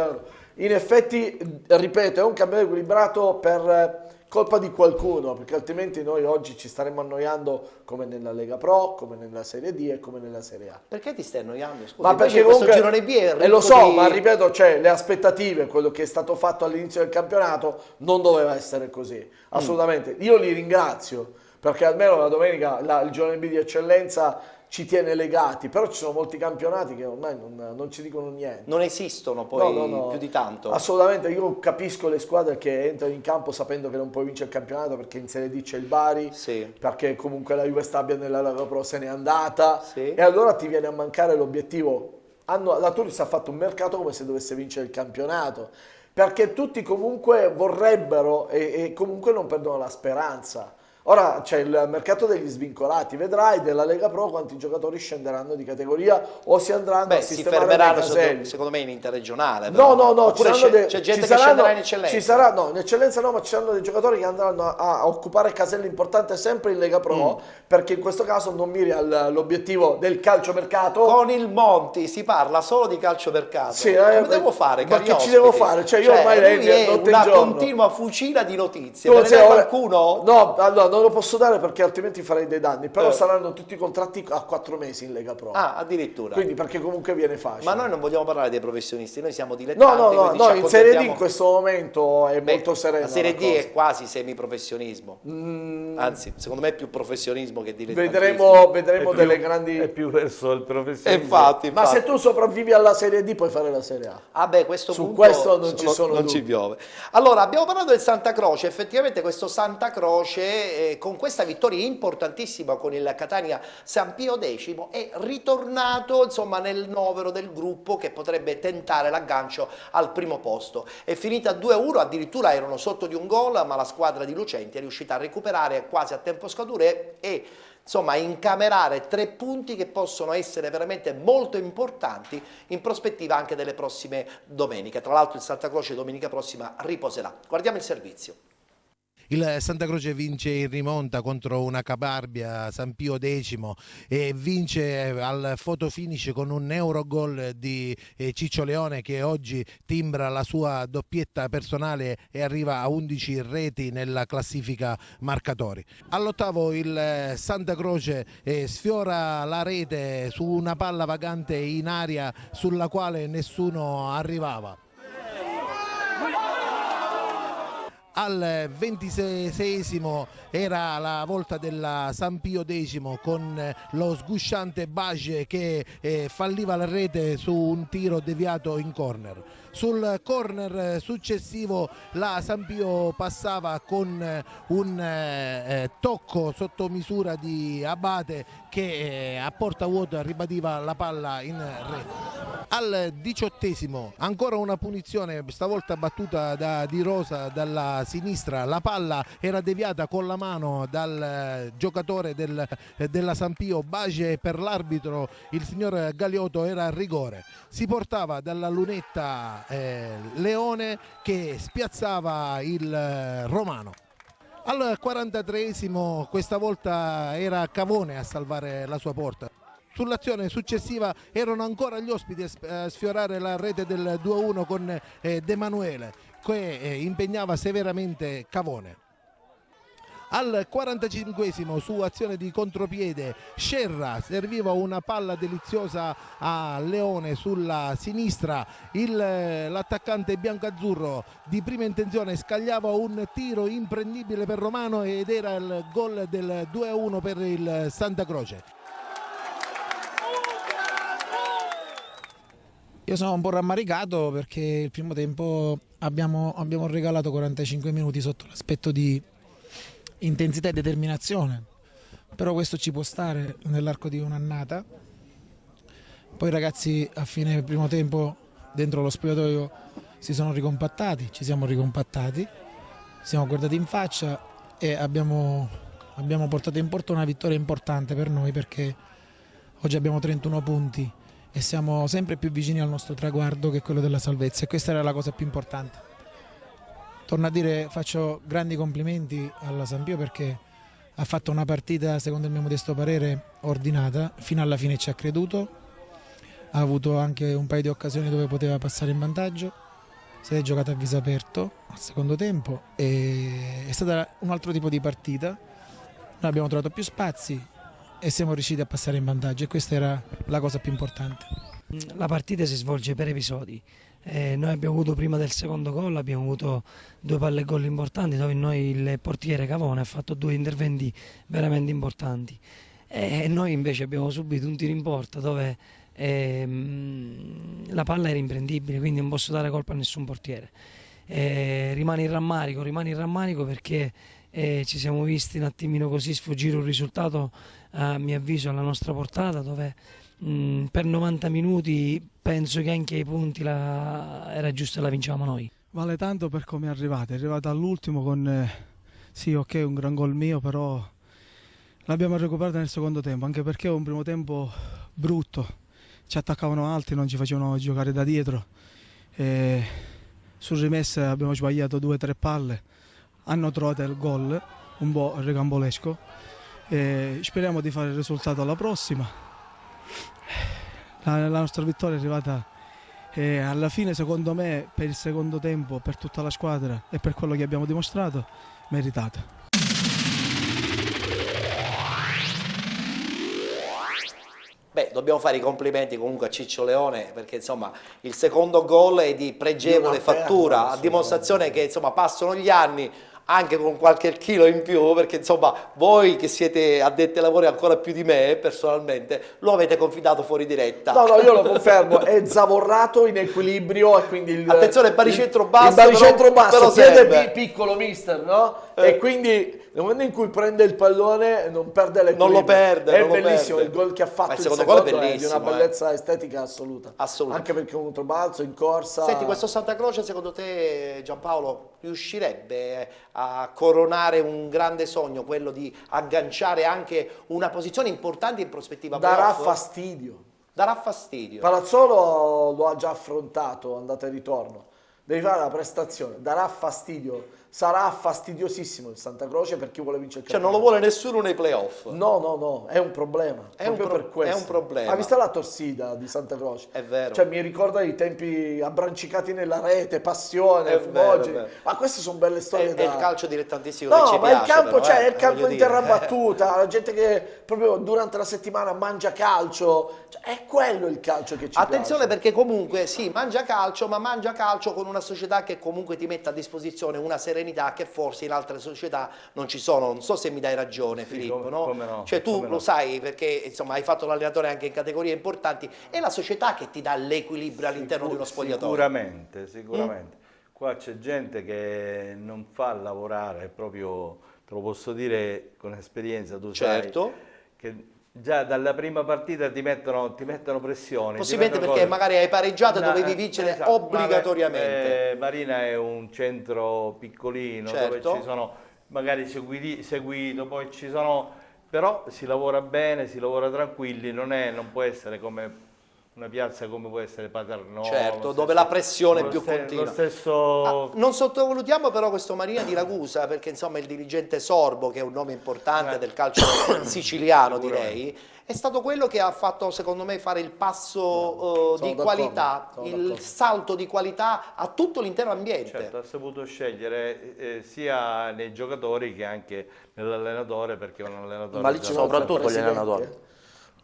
In effetti, ripeto, è un campionato equilibrato per colpa di qualcuno, perché altrimenti noi oggi ci staremmo annoiando come nella Lega Pro, come nella Serie D e come nella Serie A. Perché ti stai annoiando? Scusa, Ma perché questo comunque, girone B è e lo ricco so, di... ma ripeto, cioè, le aspettative, quello che è stato fatto all'inizio del campionato non doveva essere così, assolutamente. Io li ringrazio, perché almeno la domenica il girone B di eccellenza ci tiene legati, però ci sono molti campionati che ormai non ci dicono niente. Non esistono poi No. più di tanto. Assolutamente, io capisco le squadre che entrano in campo sapendo che non puoi vincere il campionato perché in Serie D c'è il Bari, Sì. perché comunque la Juve Stabia nella Lega Pro se n'è andata, Sì. e allora ti viene a mancare l'obiettivo. La Turis ha fatto un mercato come se dovesse vincere il campionato, perché tutti comunque vorrebbero e comunque non perdono la speranza. Ora c'è il mercato degli svincolati, vedrai della Lega Pro quanti giocatori scenderanno di categoria o si andranno a Si sistemare fermeranno dei caselli. secondo me in interregionale. No, Oppure c'è gente ci che saranno, scenderà in eccellenza. ci sarà, no, in eccellenza no, ma ci saranno dei giocatori che andranno a occupare caselli importanti sempre in Lega Pro, perché in questo caso non miri all'obiettivo del calciomercato. Con il Monti si parla solo di calciomercato. Sì, Come devo fare? ma cari che ci ospiti? devo fare? Cioè, io ormai lui è notte e una giorno. continua fucina di notizie. Tu Me ne sei dai ora- qualcuno? No, allora non lo posso dare perché altrimenti farei dei danni, però saranno tutti contratti a 4 mesi in Lega Pro. Ah, addirittura. Quindi perché comunque viene facile. Ma noi non vogliamo parlare dei professionisti, noi siamo dilettanti. No, quindi ci in Serie D accontentiamo- in questo momento è molto serena. La Serie la D cosa. è quasi semiprofessionismo. Anzi, secondo me è più professionismo che dilettantismo. Vedremo delle grandi... È più verso il professionismo. Infatti. Ma se tu sopravvivi alla Serie D puoi fare la Serie A. Ah beh, questo Su punto questo non ci sono non dubbi. ci piove. Allora, abbiamo parlato del Santa Croce, effettivamente questo Santa Croce con questa vittoria importantissima con il Catania San Pio X è ritornato insomma nel novero del gruppo che potrebbe tentare l'aggancio al primo posto. È finita 2-1, addirittura erano sotto di un gol, ma la squadra di Lucenti è riuscita a recuperare quasi a tempo scadure e insomma incamerare 3 punti che possono essere veramente molto importanti in prospettiva anche delle prossime domeniche. Tra l'altro il Santa Croce domenica prossima riposerà. Guardiamo il servizio. Il Santa Croce vince in rimonta contro una Caparbia, San Pio X, e vince al photo finish con un Eurogol di Ciccio Leone, che oggi timbra la sua doppietta personale e arriva a 11 reti nella classifica marcatori. All'8° il Santa Croce sfiora la rete su una palla vagante in aria sulla quale nessuno arrivava. Al 26esimo era la volta della San Pio X con lo sgusciante Bage che falliva la rete su un tiro deviato in corner. Sul corner successivo la San Pio passava con un tocco sotto misura di Abate che a porta vuota ribadiva la palla in rete. Al 18esimo ancora una punizione, stavolta battuta da Di Rosa dalla sinistra. La palla era deviata con la mano dal giocatore della San Pio Bage e per l'arbitro il signor Galiotto era a rigore. Si portava dalla lunetta Leone che spiazzava il romano. Al 43esimo questa volta era Cavone a salvare la sua porta. Sull'azione successiva erano ancora gli ospiti a sfiorare la rete del 2-1 con De Manuele che impegnava severamente Cavone. Al 45esimo su azione di contropiede Scerra serviva una palla deliziosa a Leone sulla sinistra, l'attaccante biancazzurro di prima intenzione scagliava un tiro imprendibile per Romano ed era il gol del 2-1 per il Santa Croce. Io sono un po' rammaricato perché il primo tempo abbiamo regalato 45 minuti sotto l'aspetto di intensità e determinazione, però questo ci può stare nell'arco di un'annata. Poi i ragazzi a fine primo tempo dentro lo spogliatoio si sono ricompattati, ci siamo ricompattati, ci siamo guardati in faccia e abbiamo portato in porto una vittoria importante per noi, perché oggi abbiamo 31 punti e siamo sempre più vicini al nostro traguardo, che è quello della salvezza, e questa era la cosa più importante. Torno a dire, faccio grandi complimenti alla San Pio perché ha fatto una partita, secondo il mio modesto parere, ordinata, fino alla fine ci ha creduto, ha avuto anche un paio di occasioni dove poteva passare in vantaggio, si è giocata a viso aperto al secondo tempo e è stata un altro tipo di partita. Noi abbiamo trovato più spazi e siamo riusciti a passare in vantaggio e questa era la cosa più importante. La partita si svolge per episodi. Noi abbiamo avuto prima del secondo gol, abbiamo avuto 2 palle gol importanti dove noi il portiere Cavone ha fatto 2 interventi veramente importanti e noi invece abbiamo subito un tiro in porta dove la palla era imprendibile, quindi non posso dare colpa a nessun portiere. Rimane in rammarico perché ci siamo visti un attimino così sfuggire un risultato a mio avviso alla nostra portata dove per 90 minuti penso che anche ai punti era giusto che la vinciamo noi. Vale tanto per come è arrivata all'ultimo con sì, ok, un gran gol mio, però l'abbiamo recuperata nel secondo tempo, anche perché è un primo tempo brutto, ci attaccavano alti, non ci facevano giocare da dietro, sul rimesse abbiamo sbagliato 2 o 3 palle, hanno trovato il gol un po' rocambolesco, speriamo di fare il risultato alla prossima. La nostra vittoria è arrivata alla fine, secondo me, per il secondo tempo, per tutta la squadra e per quello che abbiamo dimostrato, meritata. Beh, dobbiamo fare i complimenti comunque a Ciccio Leone perché insomma il secondo gol è di pregevole fattura, a dimostrazione che insomma passano gli anni anche con qualche chilo in più, perché insomma voi che siete addetti ai lavori ancora più di me personalmente lo avete confidato fuori diretta. No, io lo confermo, è zavorrato in equilibrio e quindi attenzione, il baricentro basso, il baricentro basso, piede piccolo mister, no? E quindi nel momento in cui prende il pallone non perde l'equilibrio. Non lo perde, è bellissimo il gol che ha fatto, il secondo gol è di una bellezza estetica assoluta. Anche perché è un controbalzo in corsa. Senti, questo Santa Croce secondo te, Giampaolo, riuscirebbe a coronare un grande sogno, quello di agganciare anche una posizione importante in prospettiva darà playoff? fastidio. Darà fastidio. Palazzolo lo ha già affrontato, andata e ritorno. Devi fare la prestazione, darà fastidio. Sarà fastidiosissimo il Santa Croce per chi vuole vincere il campionato. Cioè non lo vuole nessuno nei playoff. No, è un problema. È un problema. Ha visto la torsida di Santa Croce? È vero. Cioè mi ricorda i tempi abbrancicati nella rete, passione, fumogeni. Ma queste sono belle storie. È il calcio dilettantistico che ci ci piace. Ma il campo, però, è il campo in terra battuta, la gente che proprio durante la settimana mangia calcio. Cioè, è quello il calcio che ci Attenzione piace. Perché comunque sì, mangia calcio, ma mangia calcio con una società che comunque ti mette a disposizione una serenità che forse in altre società non ci sono. Non so se mi dai ragione, sì, Filippo, no? Come no? Cioè tu come lo sai perché insomma hai fatto l'allenatore anche in categorie importanti, è la società che ti dà l'equilibrio all'interno di uno spogliatoio. Sicuramente. Qua c'è gente che non fa lavorare, proprio te lo posso dire con esperienza, tu sai che già dalla prima partita ti mettono pressione. Possibilmente perché magari hai pareggiato e dovevi vincere obbligatoriamente. Marina è un centro piccolino dove ci sono magari seguito, poi ci sono, però si lavora bene, si lavora tranquilli, non può essere come una piazza come può essere Paternò. Certo, dove la pressione è più continua. Non sottovalutiamo però questo Marina di Ragusa, perché insomma il dirigente Sorbo, che è un nome importante del calcio siciliano direi, è stato quello che ha fatto secondo me fare il passo di qualità, il salto di qualità a tutto l'intero ambiente. Certo, ha saputo scegliere sia nei giocatori che anche nell'allenatore, perché è un allenatore. Ma lì soprattutto gli allenatori.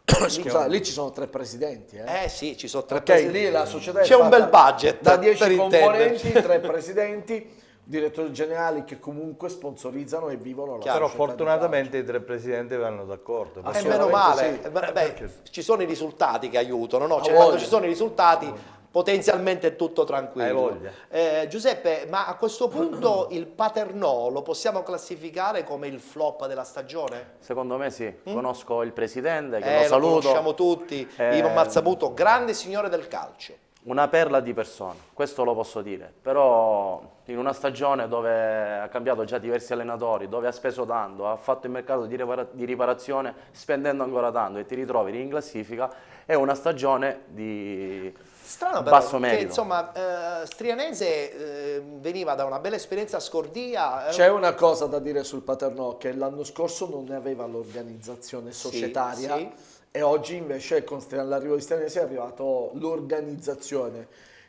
Scusa, lì ci sono 3 presidenti. Sì, ci sono 3 presidenti. Lì la società c'è un bel budget da 10 componenti, 3 presidenti, direttori generali che comunque sponsorizzano e vivono la Però fortunatamente i 3 presidenti vanno d'accordo. E meno male, ci sono i risultati che aiutano, no? Cioè, quando ci sono i risultati potenzialmente è tutto tranquillo. Giuseppe, ma a questo punto il Paternò lo possiamo classificare come il flop della stagione? Secondo me sì, conosco il presidente, che lo saluto. Lo conosciamo tutti, Ivo Mazzabuto, grande signore del calcio. Una perla di persona, questo lo posso dire, però in una stagione dove ha cambiato già diversi allenatori, dove ha speso tanto, ha fatto il mercato di riparazione spendendo ancora tanto e ti ritrovi in classifica, è una stagione di strano però, basso merito. Che insomma Strianese veniva da una bella esperienza a Scordia. C'è una cosa da dire sul Paternò, che l'anno scorso non ne aveva l'organizzazione societaria. E oggi invece con l'arrivo di Strianese è arrivato l'organizzazione.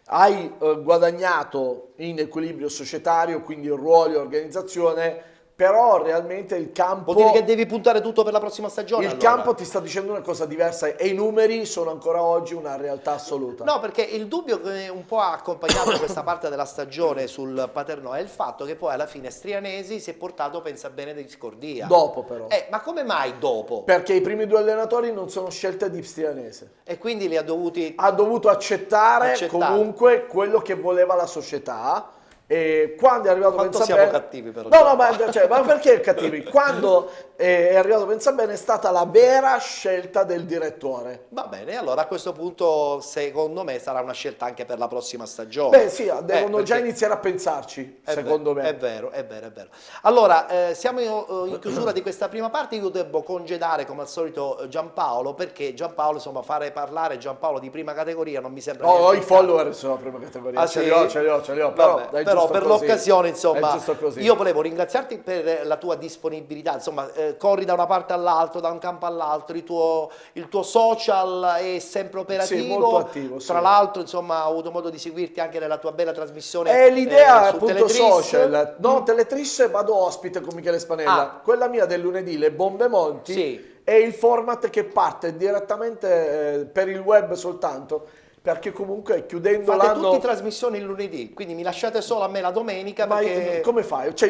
hai guadagnato in equilibrio societario, quindi ruoli e organizzazione, però realmente il campo... Vuol dire che devi puntare tutto per la prossima stagione? Il campo ti sta dicendo una cosa diversa e i numeri sono ancora oggi una realtà assoluta. No, perché il dubbio che un po' ha accompagnato questa parte della stagione sul Paternò è il fatto che poi alla fine Strianesi si è portato, pensa bene, di Scordia. Dopo però. Ma come mai dopo? Perché i primi 2 allenatori non sono scelte di Strianese. E quindi li ha dovuti... Ha dovuto accettare comunque quello che voleva la società. E quando è arrivato Quanto Pensabene... siamo cattivi però. No, ma perché cattivi? Quando è arrivato Pensabene è stata la vera scelta del direttore. Va bene, allora a questo punto secondo me sarà una scelta anche per la prossima stagione. Beh sì, devono già iniziare a pensarci, secondo me. È vero. Allora, siamo in chiusura di questa prima parte, io devo congedare come al solito Giampaolo, perché Giampaolo, insomma, fare parlare Giampaolo di prima categoria non mi sembra... Ho i follower sulla prima categoria, Ah, ce sì? li ho, però per l'occasione, insomma, così. io volevo ringraziarti per la tua disponibilità, insomma, corri da una parte all'altra, da un campo all'altro, il tuo social è sempre operativo. Sì, molto attivo, sì. Tra l'altro, insomma, ho avuto modo di seguirti anche nella tua bella trasmissione l'idea su appunto Teletris. social. No, Teletris vado ospite con Michele Spanella. Quella mia del lunedì, le Bombe Monti, Sì. è il format che parte direttamente per il web soltanto, perché comunque chiudendo Fate l'anno... tutti trasmissioni il lunedì, quindi mi lasciate solo a me la domenica. Ma perché... come fai? Cioè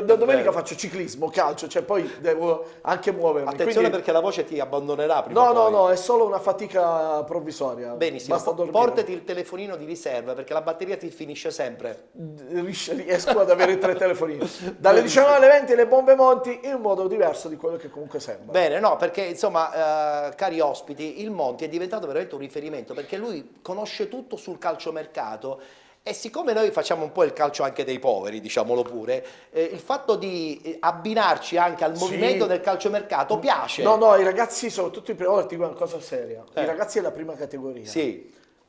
da domenica faccio ciclismo, calcio, cioè poi devo anche muovermi. Attenzione, quindi... perché la voce ti abbandonerà prima o poi. No, è solo una fatica provvisoria. Benissimo, Basta dormire. portati il telefonino di riserva perché la batteria ti finisce sempre. Riesco ad avere 3 telefonini. Dalle 19 alle 20 le Bombe Monti in un modo diverso di quello che comunque sembra. Bene, no, perché insomma, cari ospiti, il Monti è diventato veramente un riferimento, perché lui conosce tutto sul calciomercato. E siccome noi facciamo un po' il calcio anche dei poveri, diciamolo pure, il fatto di abbinarci anche al movimento del calciomercato piace. No, i ragazzi, soprattutto ti dico una cosa seria, i ragazzi della prima categoria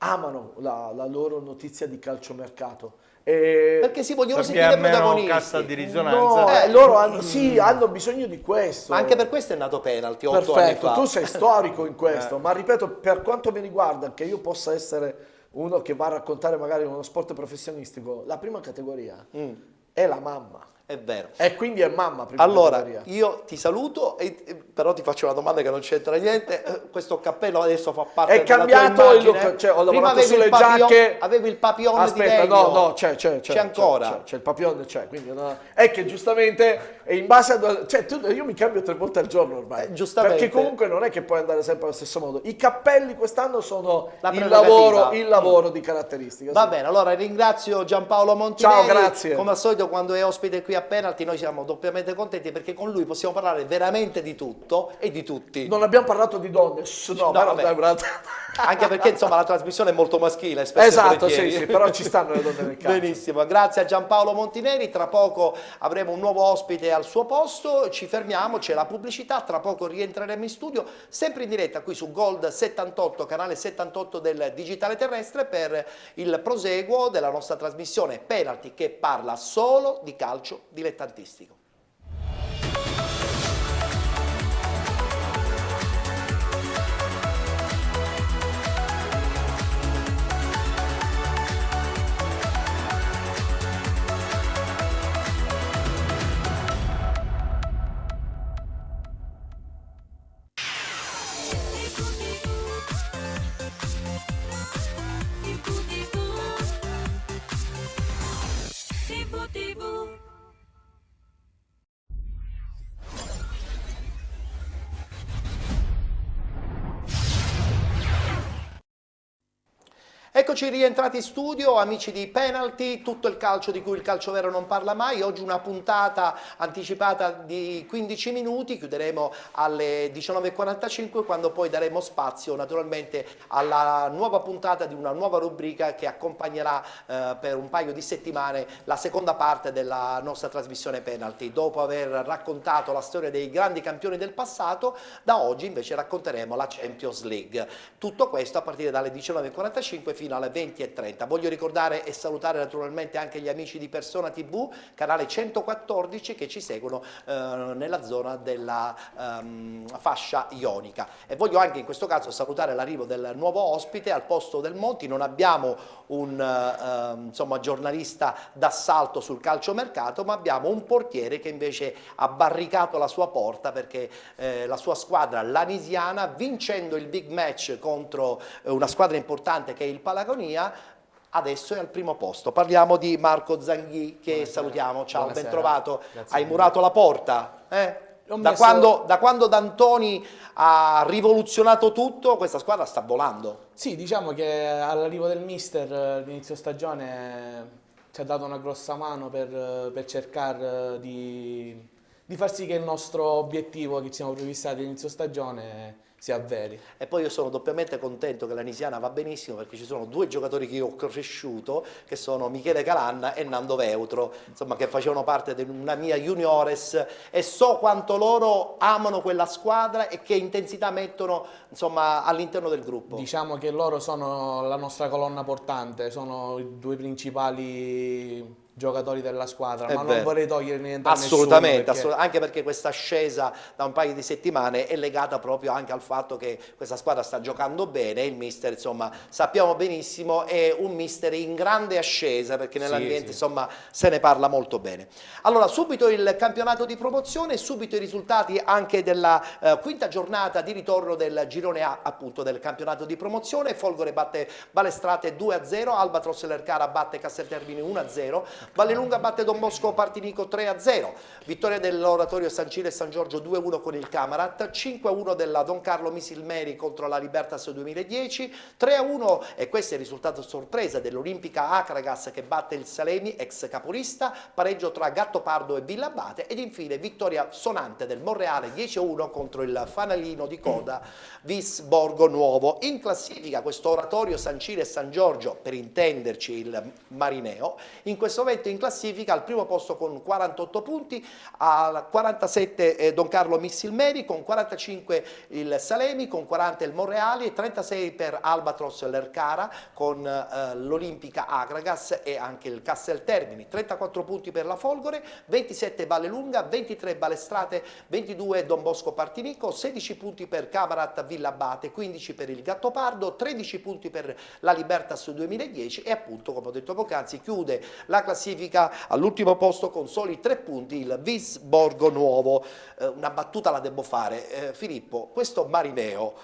amano la loro notizia di calciomercato. Perché si vogliono sentire protagonisti. Cassa di risonanza. No, loro hanno bisogno di questo. Ma anche per questo è nato Penalty 8 anni fa. Tu sei storico in questo, ma ripeto, per quanto mi riguarda, che io possa essere uno che va a raccontare magari uno sport professionistico, la prima categoria è la mamma. È vero. E quindi è mamma prima Allora, categoria. io ti saluto, però ti faccio una domanda che non c'entra niente. Questo cappello adesso fa parte è della cambiato tua il immagine. look, cioè, ho Prima lavorato avevi sulle giacche. Avevi il papillon Aspetta, di legno. no, c'è ancora. C'è il papillon, quindi è che giustamente è in base a... Cioè, io mi cambio 3 volte al giorno ormai. Giustamente. Perché comunque non è che puoi andare sempre allo stesso modo. I cappelli quest'anno sono il prerogativa. lavoro di caratteristica. Va bene, allora ringrazio Giampaolo Montinelli. Ciao, grazie. Come al solito, quando è ospite qui a Penalty, noi siamo doppiamente contenti, perché con lui possiamo parlare veramente di tutto e di tutti. Non abbiamo parlato di donne, anche perché insomma la trasmissione è molto maschile, spesso esatto, sì, però ci stanno le donne nel calcio. Benissimo, grazie a Giampaolo Montinelli. Tra poco avremo un nuovo ospite al suo posto, ci fermiamo, c'è la pubblicità, tra poco rientreremo in studio, sempre in diretta qui su Gold 78, canale 78 del digitale terrestre, per il proseguo della nostra trasmissione Penalty, che parla solo di calcio dilettantistico. Eccoci rientrati in studio, amici di Penalty, tutto il calcio di cui il calcio vero non parla mai. Oggi una puntata anticipata di 15 minuti, chiuderemo alle 19:45, quando poi daremo spazio naturalmente alla nuova puntata di una nuova rubrica che accompagnerà per un paio di settimane la seconda parte della nostra trasmissione Penalty. Dopo aver raccontato la storia dei grandi campioni del passato, da oggi invece racconteremo la Champions League. Tutto questo a partire dalle 19:45 fino fino alle 20:30. Voglio ricordare e salutare naturalmente anche gli amici di Persona TV, canale 114, che ci seguono nella zona della fascia ionica. E voglio anche in questo caso salutare l'arrivo del nuovo ospite al posto del Monti. Non abbiamo un insomma, giornalista d'assalto sul calciomercato, ma abbiamo un portiere che invece ha barricato la sua porta perché la sua squadra lanisiana, vincendo il big match contro una squadra importante che è il Palagonia, adesso è al primo posto. Parliamo di Marco Zanghi, che buonasera. Salutiamo. Ciao, buonasera. Ben trovato. Grazie. Hai murato la porta? Da quando D'Antoni ha rivoluzionato tutto, questa squadra sta volando. Sì, diciamo che all'arrivo del mister all'inizio stagione ci ha dato una grossa mano per cercare di far sì che il nostro obiettivo che ci siamo prefissati all'inizio stagione si avveri. E poi io sono doppiamente contento che la Nisiana va benissimo, perché ci sono due giocatori che io ho cresciuto, che sono Michele Calanna e Nando Veutro, insomma, che facevano parte di una mia juniores, e so quanto loro amano quella squadra e che intensità mettono, insomma, all'interno del gruppo. Diciamo che loro sono la nostra colonna portante, sono i due principali giocatori della squadra, ma non vorrei togliere niente a nessuno. Assolutamente, anche perché questa ascesa da un paio di settimane è legata proprio anche al fatto che questa squadra sta giocando bene. Il mister, insomma, sappiamo benissimo, è un mister in grande ascesa, perché nell'ambiente insomma se ne parla molto bene. Allora, subito il campionato di promozione, subito i risultati anche della quinta giornata di ritorno del girone A, appunto, del campionato di promozione. Folgore batte Balestrate 2-0, Albatros Lercara batte Casteltermini 1-0, Vallelunga batte Don Bosco Partinico 3-0, vittoria dell'Oratorio San Ciro e San Giorgio 2-1 con il Camarat, 5-1 della Don Carlo Misilmeri contro la Libertas 2010, 3-1, e questo è il risultato sorpresa, dell'Olimpica Acragas che batte il Salemi, ex capolista, pareggio tra Gattopardo e Villabate, ed infine vittoria sonante del Monreale 10-1 contro il fanalino di coda Vis Borgo Nuovo. In classifica questo Oratorio San Ciro e San Giorgio, per intenderci il Marineo, in questo momento in classifica al primo posto con 48 punti, al 47 Don Carlo Missilmeri, con 45 il Salemi, con 40 il Monreali e 36 per Albatros Lercara con l'Olimpica Agragas e anche il Casteltermini, 34 punti per la Folgore, 27 Vallelunga, 23 Balestrate, 22 Don Bosco Partinico, 16 punti per Camarat Villabate, 15 per il Gattopardo, 13 punti per la Libertas 2010 e appunto, come ho detto poc'anzi, chiude la classifica all'ultimo posto con soli 3 punti il Vis Borgo Nuovo. Una battuta la devo fare, Filippo, questo Marineo,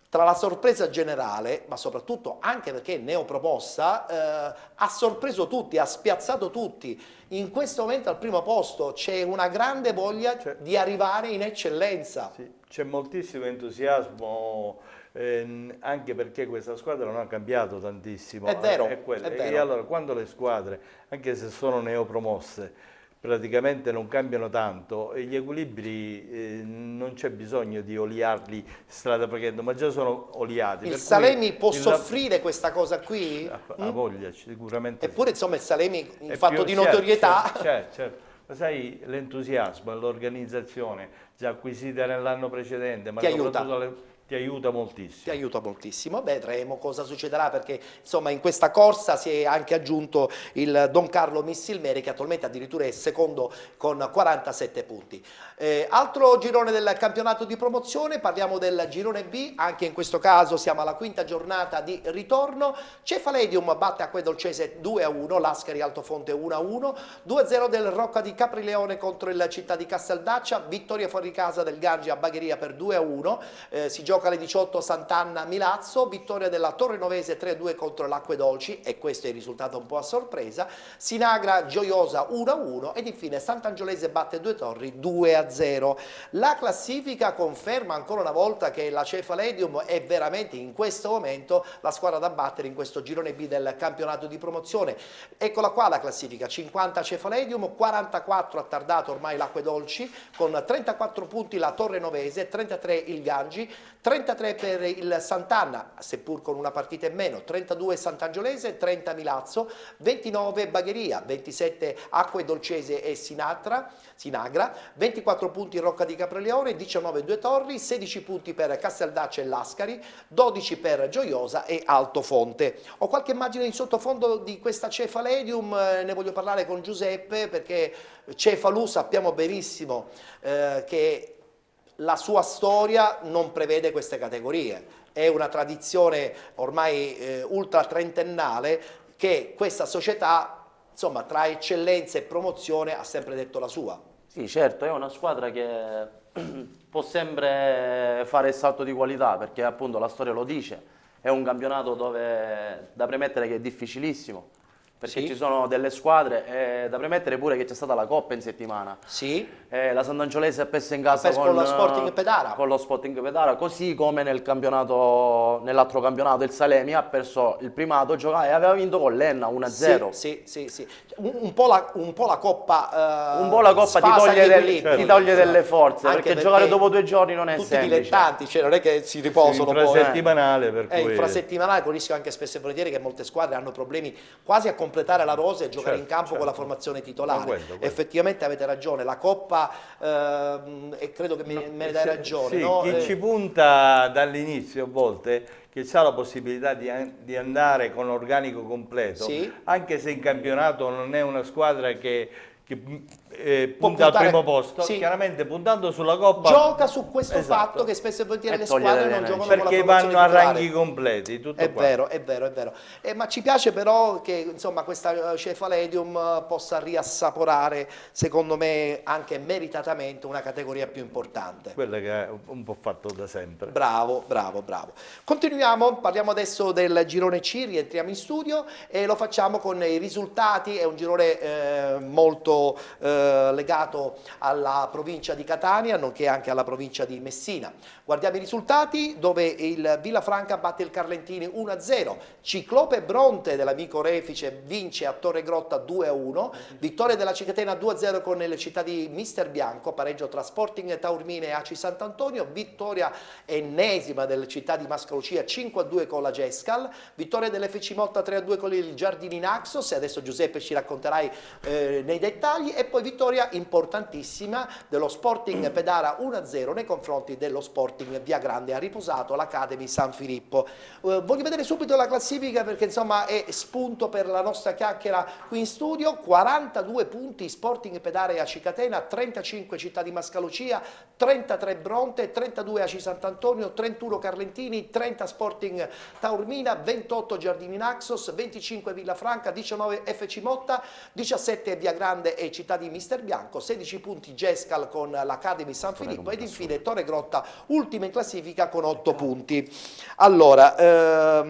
tra la sorpresa generale, ma soprattutto anche perché neopromossa, ha sorpreso tutti, ha spiazzato tutti. In questo momento al primo posto c'è una grande voglia di arrivare in eccellenza. Sì, c'è moltissimo entusiasmo, anche perché questa squadra non ha cambiato tantissimo. È vero, è vero. E allora quando le squadre, anche se sono neopromosse, praticamente non cambiano tanto, e gli equilibri non c'è bisogno di oliarli strada facendo, ma già sono oliati. Il Salemi può soffrire questa cosa qui? Ha voglia, sicuramente. Eppure insomma il Salemi, in fatto di notorietà... Certo. Ma sai, l'entusiasmo e l'organizzazione già acquisita nell'anno precedente, ma soprattutto ti aiuta moltissimo. Ti aiuta moltissimo, vedremo cosa succederà, perché insomma in questa corsa si è anche aggiunto il Don Carlo Missilmeri, che attualmente addirittura è secondo con 47 punti. Altro girone del campionato di promozione, parliamo del girone B, anche in questo caso siamo alla quinta giornata di ritorno. Cefaledium batte Acquedolcese 2-1, Lascari Altofonte 1-1, 2-0 del Rocca di Caprileone contro il Città di Casteldaccia, vittoria fuori casa del Gangi a Bagheria per 2-1, si gioca alle 18 Sant'Anna Milazzo, vittoria della Torrenovese 3-2 contro l'Acquedolci, e questo è il risultato un po' a sorpresa, Sinagra Gioiosa 1-1 ed infine Sant'Angiolese batte Due Torri 2-0. La classifica conferma ancora una volta che la Cefaledium è veramente in questo momento la squadra da battere in questo girone B del campionato di promozione. Eccola qua la classifica: 50 Cefaledium, 44 attardato ormai l'Acquedolci, con 34 punti la Torrenovese, 33 il Gangi, 33 per il Sant'Anna, seppur con una partita in meno, 32 Sant'Angiolese, 30 Milazzo, 29 Bagheria, 27 Acque Dolcese e Sinagra, 24 punti Rocca di Capraleone, 19 Due Torri, 16 punti per Casteldaccia e Lascari, 12 per Gioiosa e Altofonte. Ho qualche immagine in sottofondo di questa Cefaledium, ne voglio parlare con Giuseppe perché Cefalù sappiamo benissimo che la sua storia non prevede queste categorie, è una tradizione ormai ultra trentennale che questa società, insomma, tra eccellenza e promozione ha sempre detto la sua. Sì, certo, è una squadra che può sempre fare il salto di qualità perché appunto la storia lo dice, è un campionato dove da premettere che è difficilissimo. Perché ci sono delle squadre, da premettere pure che c'è stata la Coppa in settimana. La Sant'Angiolese ha perso in casa con lo Sporting Pedara. Con lo Sporting Pedara, così come nell'altro campionato il Salemi ha perso il primato e aveva vinto con l'Enna 1-0. Sì. Un po' la Coppa, ti toglie delle forze, perché giocare dopo 2 giorni non è tutti semplice. Dilettanti, cioè non è che si riposano infrasettimanale, per cui infrasettimanale, con il rischio anche spesso e volentieri che molte squadre hanno problemi quasi a completare la rosa e giocare in campo con la formazione titolare. Quello. Effettivamente avete ragione, la Coppa, e credo che me ne dai ragione. Sì, no? chi ci punta dall'inizio a volte, che ha la possibilità di andare con organico completo, anche se in campionato non è una squadra che punta al primo posto, chiaramente puntando sulla Coppa gioca su questo fatto che spesso e volentieri le squadre non giocano perché con la vanno a ranghi completi, tutto è vero. Ma ci piace però che insomma questa Cefaledium possa riassaporare, secondo me anche meritatamente, una categoria più importante, quella che è un po' fatto da sempre. Bravo. Continuiamo, parliamo adesso del girone C, rientriamo in studio e lo facciamo con i risultati. È un girone molto legato alla provincia di Catania, nonché anche alla provincia di Messina. Guardiamo i risultati, dove il Villafranca batte il Carlentini 1-0, Ciclope Bronte dell'amico Refice vince a Torregrotta 2-1, vittoria della Cicatena 2-0 con le città di Mister Bianco, pareggio tra Sporting Taormina e Aci Sant'Antonio, vittoria ennesima delle città di Mascalocia 5-2 con la Gescal, vittoria dell'FC Motta 3-2 con il Giardini Naxos, e adesso Giuseppe ci racconterai nei dettagli, e poi vittoria importantissima dello Sporting Pedara 1-0 nei confronti dello Sporting Via Grande, ha riposato l'Academy San Filippo. Voglio vedere subito la classifica perché insomma è spunto per la nostra chiacchiera qui in studio. 42 punti Sporting Pedara e Aci Catena, 35 città di Mascalocia, 33 Bronte, 32 Aci Sant'Antonio, 31 Carlentini, 30 Sporting Taormina, 28 Giardini Naxos, 25 Villafranca, 19 FC Motta, 17 Via Grande e città di Mister Bianco, 16 punti Gescal con l'Academy San Filippo ed infine Torregrotta ultima in classifica con 8 punti. Allora,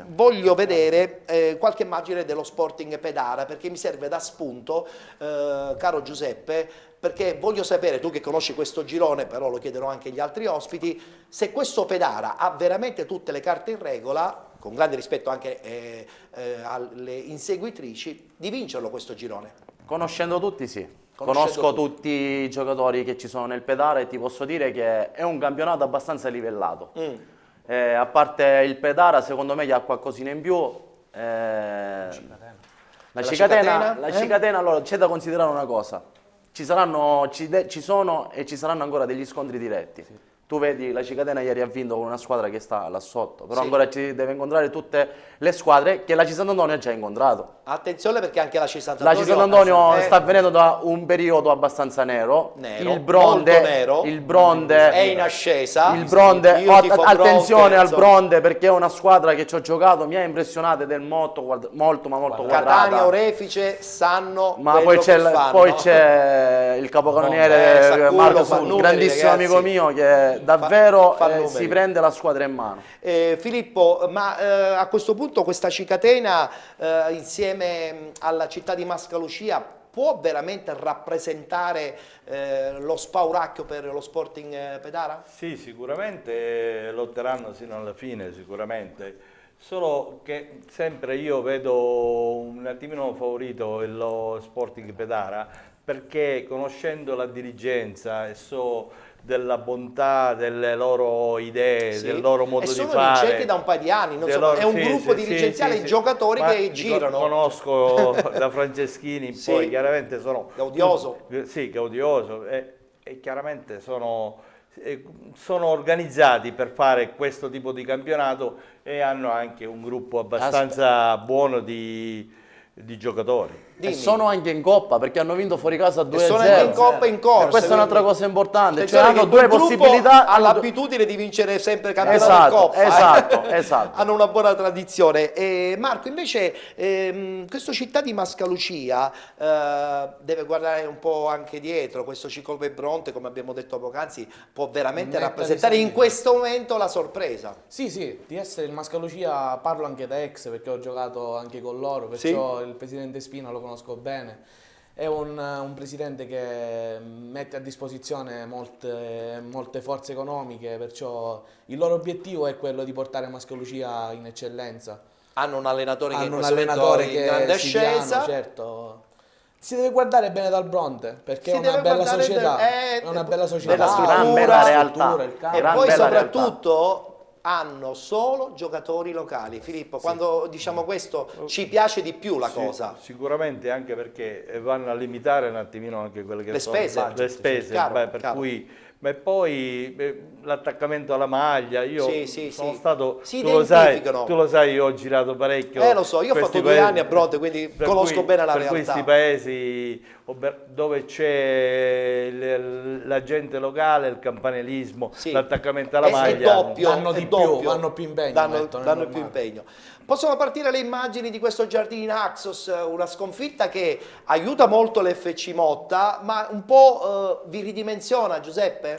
voglio vedere qualche immagine dello Sporting Pedara perché mi serve da spunto, caro Giuseppe, perché voglio sapere, tu che conosci questo girone, però lo chiederò anche agli altri ospiti, se questo Pedara ha veramente tutte le carte in regola, con grande rispetto anche alle inseguitrici, di vincerlo questo girone. Conoscendo tutti sì. Conosco tutti i giocatori che ci sono nel Pedara e ti posso dire che è un campionato abbastanza livellato. A parte il Pedara, secondo me, che ha qualcosina in più. La Cicatena, allora c'è da considerare una cosa. Ci sono e ci saranno ancora degli scontri diretti. Tu vedi, la Cicatena ieri ha vinto con una squadra che sta là sotto, però ancora ci deve incontrare tutte le squadre che la Ci Sant'Antonio ha già incontrato. Attenzione perché anche la Ci Sant'Antonio, la Ci Sant'Antonio sta venendo da un periodo abbastanza nero. Il Bronde è in ascesa. Il Bronde, attenzione al Bronde perché è una squadra che ci ho giocato, mi ha impressionato ed è molto quadrata. Catania, Orefice sanno ma poi c'è il capocannoniere Marco Sun, grandissimo amico mio che davvero si prende la squadra in mano. Filippo, ma a questo punto questa Cicatena insieme alla città di Mascalocia può veramente rappresentare lo spauracchio per lo Sporting Pedara? Sì, sicuramente lotteranno sino alla fine, sicuramente. Solo che sempre io vedo un attimino favorito lo Sporting Pedara perché conoscendo la dirigenza e so della bontà delle loro idee, del loro modo di fare. E sono vincenti da un paio di anni, è un gruppo dirigenziale di giocatori che girano. Conosco da Franceschini in poi, chiaramente sono... Gaudioso. Sì, Gaudioso, e chiaramente sono organizzati per fare questo tipo di campionato e hanno anche un gruppo abbastanza buono di giocatori. E sono anche in Coppa perché hanno vinto fuori casa 2-0. Sono anche in Coppa e in corsa. Questa è un'altra cosa importante. Cioè hanno due possibilità. Ha l'abitudine di vincere sempre il campionato di Coppa. Esatto. Hanno una buona tradizione. Marco, invece, questo Città di Mascalucia deve guardare un po' anche dietro. Questo Ciclope Bronte, come abbiamo detto poc'anzi, può veramente rappresentare in questo momento la sorpresa. Sì, di essere il Mascalucia parlo anche da ex perché ho giocato anche con loro, perciò il presidente Spina lo conosco bene. È un presidente che mette a disposizione molte forze economiche, perciò il loro obiettivo è quello di portare Mascalucia in eccellenza. Hanno un allenatore che è in grande ascesa. Certo. Si deve guardare bene dal Bronte perché è una bella società, è una bella società, una bella realtà. E poi soprattutto hanno solo giocatori locali. Filippo, quando diciamo questo ci piace di più la cosa. Sicuramente, anche perché vanno a limitare un attimino anche quelle che sono le spese, per cui ma poi l'attaccamento alla maglia, io sono stato, tu lo sai, io ho girato parecchio. Lo so, io ho fatto 2 anni a Bronte, quindi conosco bene la realtà. Per questi paesi dove c'è la gente locale, il campanilismo, l'attaccamento alla maglia. Danno più impegno. Danno più impegno. Possono partire le immagini di questo Giardini Naxos, una sconfitta che aiuta molto l'FC Motta, ma un po' vi ridimensiona, Giuseppe?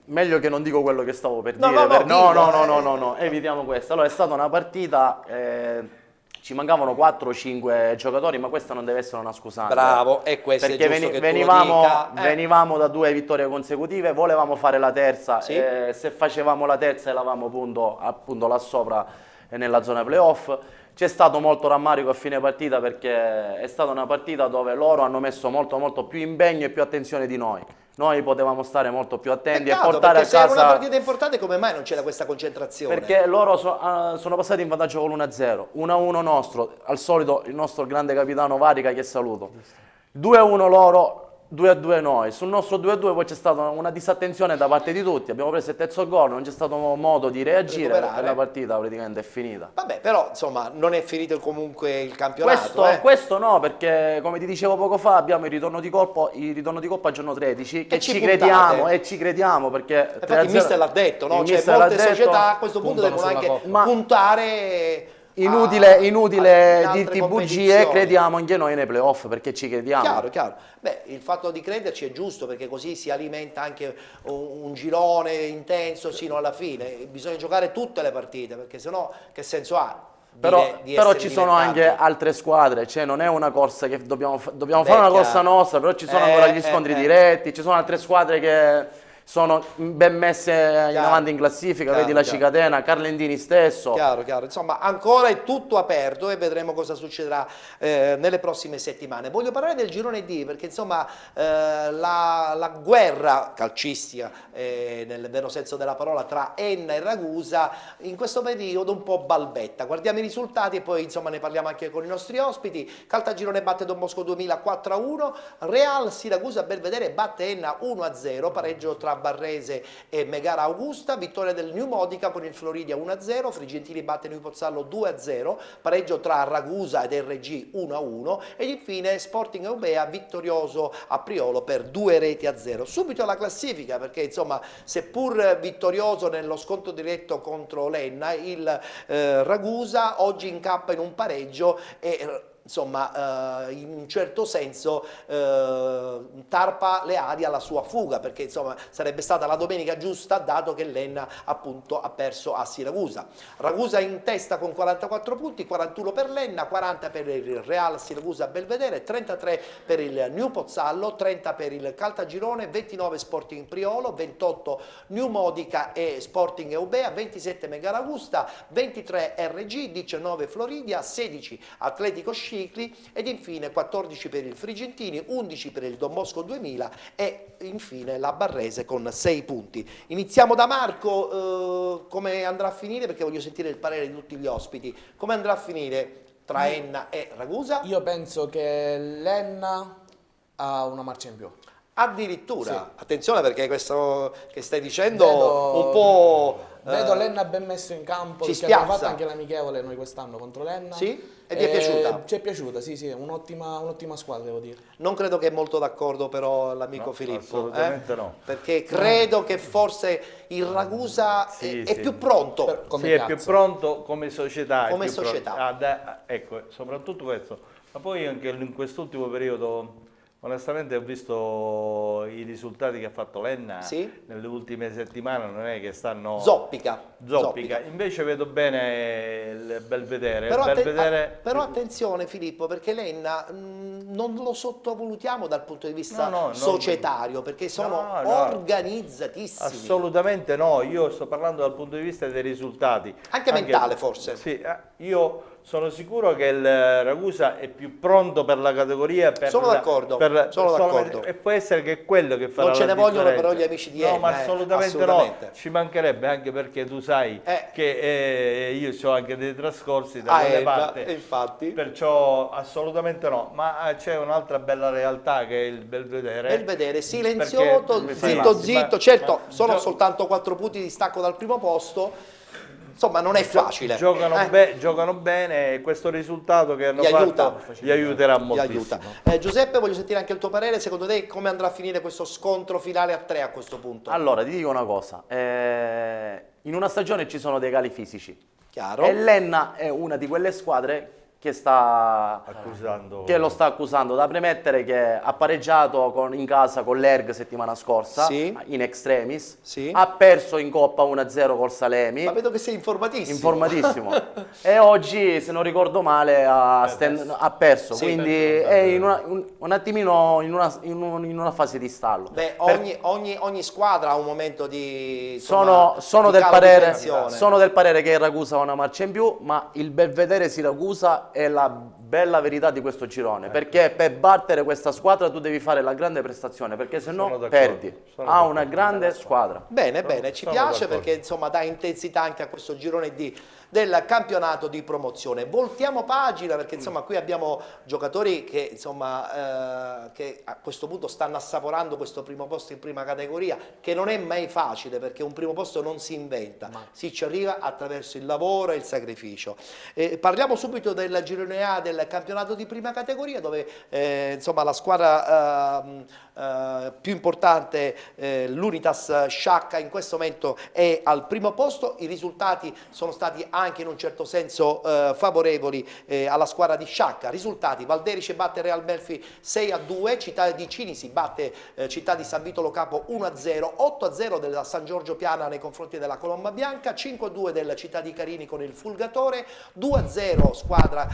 Meglio che non dico quello che stavo per dire. No, evitiamo questo. Allora, è stata una partita, ci mancavano 4-5 giocatori, ma questa non deve essere una scusante. Bravo, e questo perché è giusto che venivamo da 2 vittorie consecutive, volevamo fare la terza, se facevamo la terza eravamo appunto là sopra nella zona playoff. C'è stato molto rammarico a fine partita perché è stata una partita dove loro hanno messo molto più impegno e più attenzione di noi. Noi potevamo stare molto più attenti e portare a casa... se era una partita importante, come mai non c'era questa concentrazione? Perché loro sono passati in vantaggio con l'1-0, 1-1 nostro, al solito il nostro grande capitano Varica, che saluto, 2-1 loro, 2-2 noi. Sul nostro 2-2 poi c'è stata una disattenzione da parte di tutti, abbiamo preso il terzo gol, non c'è stato modo di reagire e la partita praticamente è finita. Vabbè, però insomma non è finito comunque il campionato. Questo no, perché come ti dicevo poco fa abbiamo il ritorno di Coppa giorno 13 che ci crediamo perché infatti il mister l'ha detto, no? Cioè, molte società a questo punto devono anche puntare... Inutile dirti bugie, crediamo anche noi nei playoff perché ci crediamo. Chiaro. Beh, il fatto di crederci è giusto perché così si alimenta anche un girone intenso sino alla fine. Bisogna giocare tutte le partite perché sennò che senso ha? Però ci sono anche altre squadre, cioè non è una corsa che dobbiamo fare una corsa nostra, però ci sono ancora gli scontri diretti, ci sono altre squadre che sono ben messe in avanti in classifica, vedi la Cicatena, Carlentini stesso. Chiaro, insomma ancora è tutto aperto e vedremo cosa succederà nelle prossime settimane. Voglio parlare del girone D perché insomma la guerra calcistica, nel vero senso della parola, tra Enna e Ragusa in questo periodo un po' balbetta. Guardiamo i risultati e poi insomma ne parliamo anche con i nostri ospiti. Caltagirone batte Don Bosco 2000 4-1, Real Siracusa Belvedere batte Enna 1-0, pareggio tra Barrese e Megara Augusta, vittoria del New Modica con il Floridia 1-0, Frigentili batte New Pozzallo 2-0, pareggio tra Ragusa ed RG 1-1 ed infine Sporting Eubea vittorioso a Priolo per 2-0. Subito la classifica perché insomma seppur vittorioso nello scontro diretto contro l'Enna, il Ragusa oggi incappa in un pareggio e insomma in un certo senso tarpa le ali alla sua fuga perché insomma sarebbe stata la domenica giusta dato che l'Enna appunto ha perso a Siracusa. Ragusa in testa con 44 punti, 41 per l'Enna, 40 per il Real Siracusa Belvedere, 33 per il New Pozzallo, 30 per il Caltagirone, 29 Sporting Priolo, 28 New Modica e Sporting Eubea, 27 Megara Augusta, 23 RG, 19 Floridia, 16 Atletico Sci Cicli ed infine 14 per il Frigentini, 11 per il Don Bosco 2000 e infine la Barrese con 6 punti. Iniziamo da Marco, come andrà a finire? Perché voglio sentire il parere di tutti gli ospiti. Come andrà a finire tra Enna e Ragusa? Io penso che l'Enna ha una marcia in più. Addirittura, Sì. Attenzione perché questo che stai dicendo un po'... Vedo l'Enna ben messo in campo, ci perché abbiamo spiazza. fatto anche l'amichevole noi quest'anno contro l'Enna. Sì? E ti è piaciuta? Ci è piaciuta, sì, un'ottima squadra, devo dire. Non credo che è molto d'accordo però l'amico Filippo. Assolutamente no. Perché credo che forse il Ragusa è più pronto. Sì, è più pronto come società. Come è più società. pronto. Ecco, soprattutto questo. Ma poi anche in quest'ultimo periodo, onestamente ho visto i risultati che ha fatto l'Enna nelle ultime settimane, non è che stanno... Zoppica. Invece vedo bene il Belvedere. Però attenzione Filippo, perché l'Enna non lo sottovalutiamo dal punto di vista societario, perché sono organizzatissimi. Assolutamente no, io sto parlando dal punto di vista dei risultati. Anche mentale forse. Sì, io sono sicuro che il Ragusa è più pronto per la categoria. Sono d'accordo. E può essere che è quello che farà non ce la ne vogliono differenza. però gli amici di Enna. No, ma assolutamente no, ci mancherebbe, anche perché tu sai che io ho anche dei trascorsi da quelle parti, infatti. Perciò assolutamente no, ma c'è un'altra bella realtà che è il Belvedere. Belvedere silenzioso, zitto, certo, sono soltanto 4 punti di distacco dal primo posto. Insomma, non è facile. Giocano bene e questo risultato che hanno fatto gli aiuterà moltissimo. Giuseppe, voglio sentire anche il tuo parere. Secondo te come andrà a finire questo scontro finale a 3 a questo punto? Allora, ti dico una cosa. In una stagione ci sono dei cali fisici. Chiaro. E l'Enna è una di quelle squadre che lo sta accusando. Da premettere che ha pareggiato in casa con l'Erg settimana scorsa, in extremis, ha perso in Coppa 1-0 col Salemi. Ma vedo che sei informatissimo. Informatissimo. E oggi, se non ricordo male, ha perso, quindi è un attimino in una fase di stallo. Beh, ogni squadra ha un momento di sono del parere che il Ragusa ha una marcia in più, ma il Belvedere Siracusa è la bella verità di questo girone, perché per battere questa squadra tu devi fare la grande prestazione, perché se no perdi. Ha una grande squadra. Bene, ci piace perché insomma dà intensità anche a questo girone del campionato di promozione. Voltiamo pagina perché insomma qui abbiamo giocatori che insomma che a questo punto stanno assaporando questo primo posto in prima categoria, che non è mai facile perché un primo posto non si inventa, si ci arriva attraverso il lavoro e il sacrificio. Parliamo subito del girone A del campionato di prima categoria dove insomma la squadra più importante, l'Unitas Sciacca, in questo momento è al primo posto. I risultati sono stati anche in un certo senso favorevoli alla squadra di Sciacca. Risultati: Valderice batte Real Melfi 6-2, Città di Cinisi batte Città di San Vitolo Capo 1-0, 8-0 della San Giorgio Piana nei confronti della Colomba Bianca, 5-2 della Città di Carini con il Fulgatore, 2-0 squadra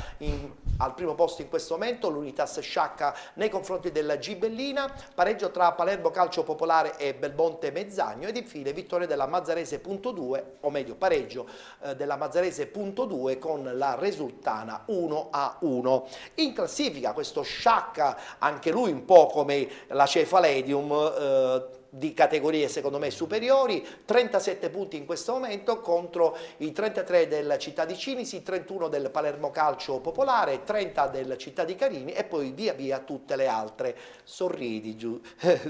al primo posto in questo momento, l'Unitas Sciacca nei confronti della Gibellina, pareggio tra Palermo Calcio Popolare e Belmonte Mezzagno ed infine vittoria della Mazzarese .2, o meglio pareggio della Mazzarese .2 con la Resultana 1-1. In classifica questo Sciacca, anche lui un po' come la Cefaledium, di categorie secondo me superiori, 37 punti in questo momento contro i 33 del Città di Cinisi, 31 del Palermo Calcio Popolare, 30 del Città di Carini e poi via via tutte le altre. Sorridi giù,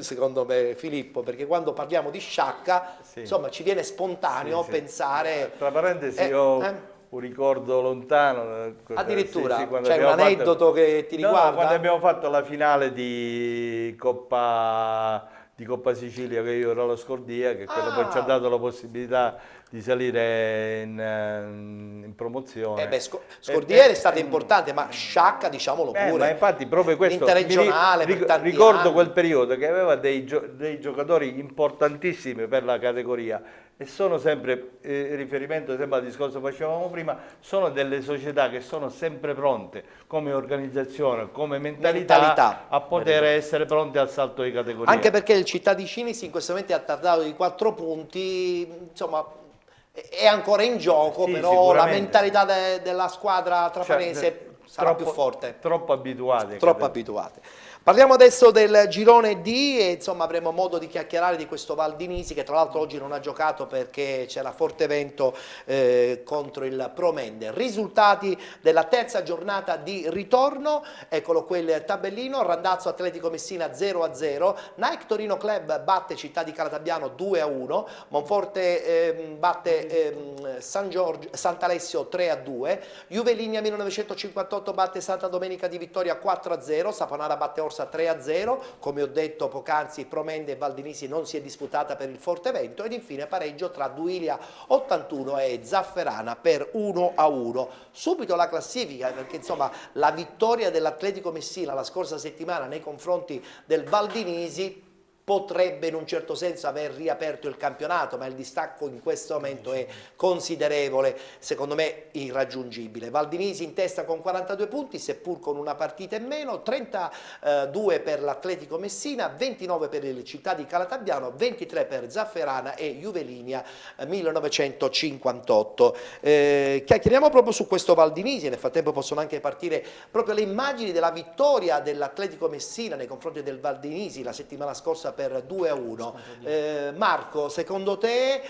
secondo me Filippo, perché quando parliamo di Sciacca insomma ci viene spontaneo pensare... Tra parentesi un ricordo lontano. Addirittura c'è un aneddoto che ti riguarda? Quando abbiamo fatto la finale di Coppa Sicilia, che io ero allo Scordia, che quello poi ci ha dato la possibilità di salire in promozione. Scordiere è stato importante, ma Sciacca diciamolo pure. Ma infatti proprio questo interregionale ricordo quel periodo che aveva dei giocatori importantissimi per la categoria e sono sempre, riferimento sempre al discorso che facevamo prima, sono delle società che sono sempre pronte come organizzazione, come mentalità. A poter essere pronte al salto di categoria. Anche perché il Città di Cinisi in questo momento è attardato di 4 punti, insomma è ancora in gioco, però la mentalità della squadra trapanese sarà più forte. Troppo abituate. Troppo abituate. Parliamo adesso del girone D e insomma avremo modo di chiacchierare di questo Valdinisi che tra l'altro oggi non ha giocato perché c'era forte vento contro il Promende. Risultati della terza giornata di ritorno, eccolo quel tabellino: Randazzo Atletico Messina 0-0, Nike Torino Club batte Città di Calatabiano 2-1, Monforte batte Sant'Alessio 3-2, Juve Ligna 1958 batte Santa Domenica di Vittoria 4-0, Saponara batte Orsa 3-0, come ho detto poc'anzi Promende e Valdinisi non si è disputata per il forte vento, ed infine pareggio tra Duilia 81 e Zafferana per 1-1. Subito la classifica, perché insomma la vittoria dell'Atletico Messina la scorsa settimana nei confronti del Valdinisi potrebbe in un certo senso aver riaperto il campionato, ma il distacco in questo momento è considerevole, secondo me irraggiungibile. Valdinisi in testa con 42 punti, seppur con una partita in meno, 32 per l'Atletico Messina, 29 per il Città di Calatabiano, 23 per Zafferana e Juvelinia 1958. Chiacchieriamo proprio su questo Valdinisi, nel frattempo possono anche partire proprio le immagini della dell'Atletico Messina nei confronti del Valdinisi la settimana scorsa per 2-1. Marco, secondo te,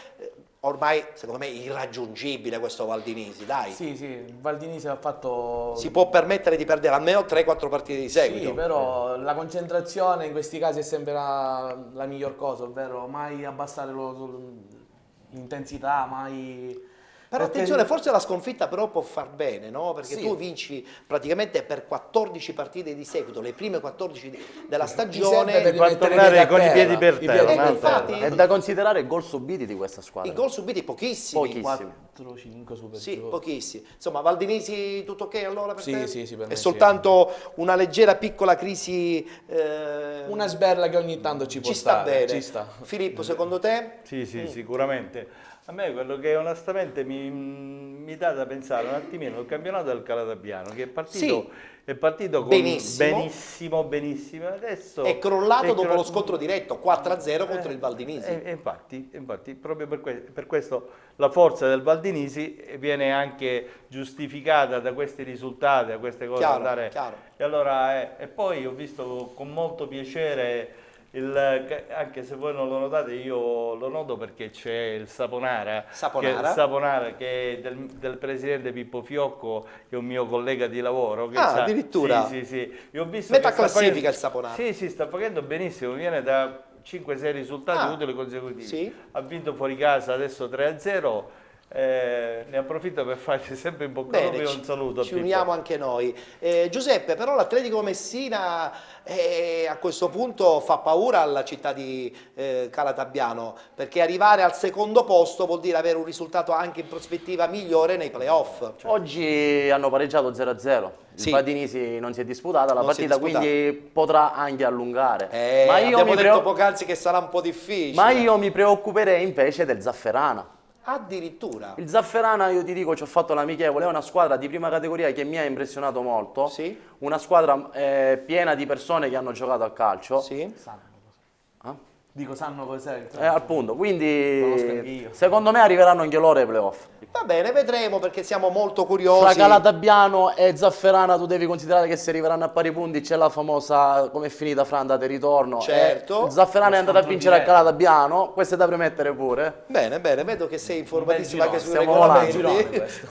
ormai secondo me irraggiungibile questo Valdinisi, dai. Sì, il Valdinisi ha fatto... Si può permettere di perdere almeno 3-4 partite di seguito. Sì, però la concentrazione in questi casi è sempre la miglior cosa, ovvero mai abbassare l'intensità, mai... Però attenzione, forse la sconfitta però può far bene, no? Perché sì, tu vinci praticamente per 14 partite di seguito, le prime 14 della stagione. Per far tornare con i piedi per terra. Infatti, è da considerare i gol subiti di questa squadra. I gol subiti pochissimi. 4-5 super. Sì, pochissimi. Insomma, Valdinisi tutto ok allora per te? Sì, per me è soltanto una leggera piccola crisi. Una sberla che ogni tanto ci può sta stare. bene. Ci sta. Filippo, secondo te? Sì, sicuramente. A me quello che onestamente mi dà da pensare un attimino il campionato del Calatabiano, che è partito con benissimo, adesso è crollato dopo lo scontro diretto 4-0 contro il Valdinisi. Infatti proprio per questo la forza del Valdinisi viene anche giustificata da questi risultati, da queste cose. Chiaro. E allora e poi ho visto con molto piacere anche se voi non lo notate, io lo noto perché c'è il Saponara che è del presidente Pippo Fiocco, che è un mio collega di lavoro. Che addirittura? Sì. Io ho visto metà classifica il Saponara. Sì, sta facendo benissimo, viene da 5-6 risultati utili consecutivi. Sì. Ha vinto fuori casa adesso 3-0. Ne approfitto per farci sempre in bocca al lupo un saluto. Ci uniamo anche noi. Giuseppe, però l'Atletico Messina a questo punto fa paura alla città di Calatabiano, perché arrivare al secondo posto vuol dire avere un risultato anche in prospettiva migliore nei playoff. Oggi hanno pareggiato 0-0. Il Valdinisi non si è disputata la partita, quindi potrà anche allungare. Ma abbiamo detto poc'anzi che sarà un po' difficile. Ma io mi preoccuperei invece del Zafferana. Addirittura. Il Zafferana, io ti dico, ci ho fatto l'amichevole, è una squadra di prima categoria che mi ha impressionato molto. Sì. Una squadra piena di persone che hanno giocato a calcio. Sì. Dico, sanno cos'è. Appunto, quindi secondo me arriveranno anche loro ai playoff. Va bene, vedremo, perché siamo molto curiosi. Tra Calatabiano e Zafferana tu devi considerare che se arriveranno a pari punti c'è la famosa come è finita fra andata e ritorno. Certo. Zafferana è andato a vincere a Calatabiano, questo è da premettere pure. Bene, vedo che sei informatissimo anche sui regolamenti.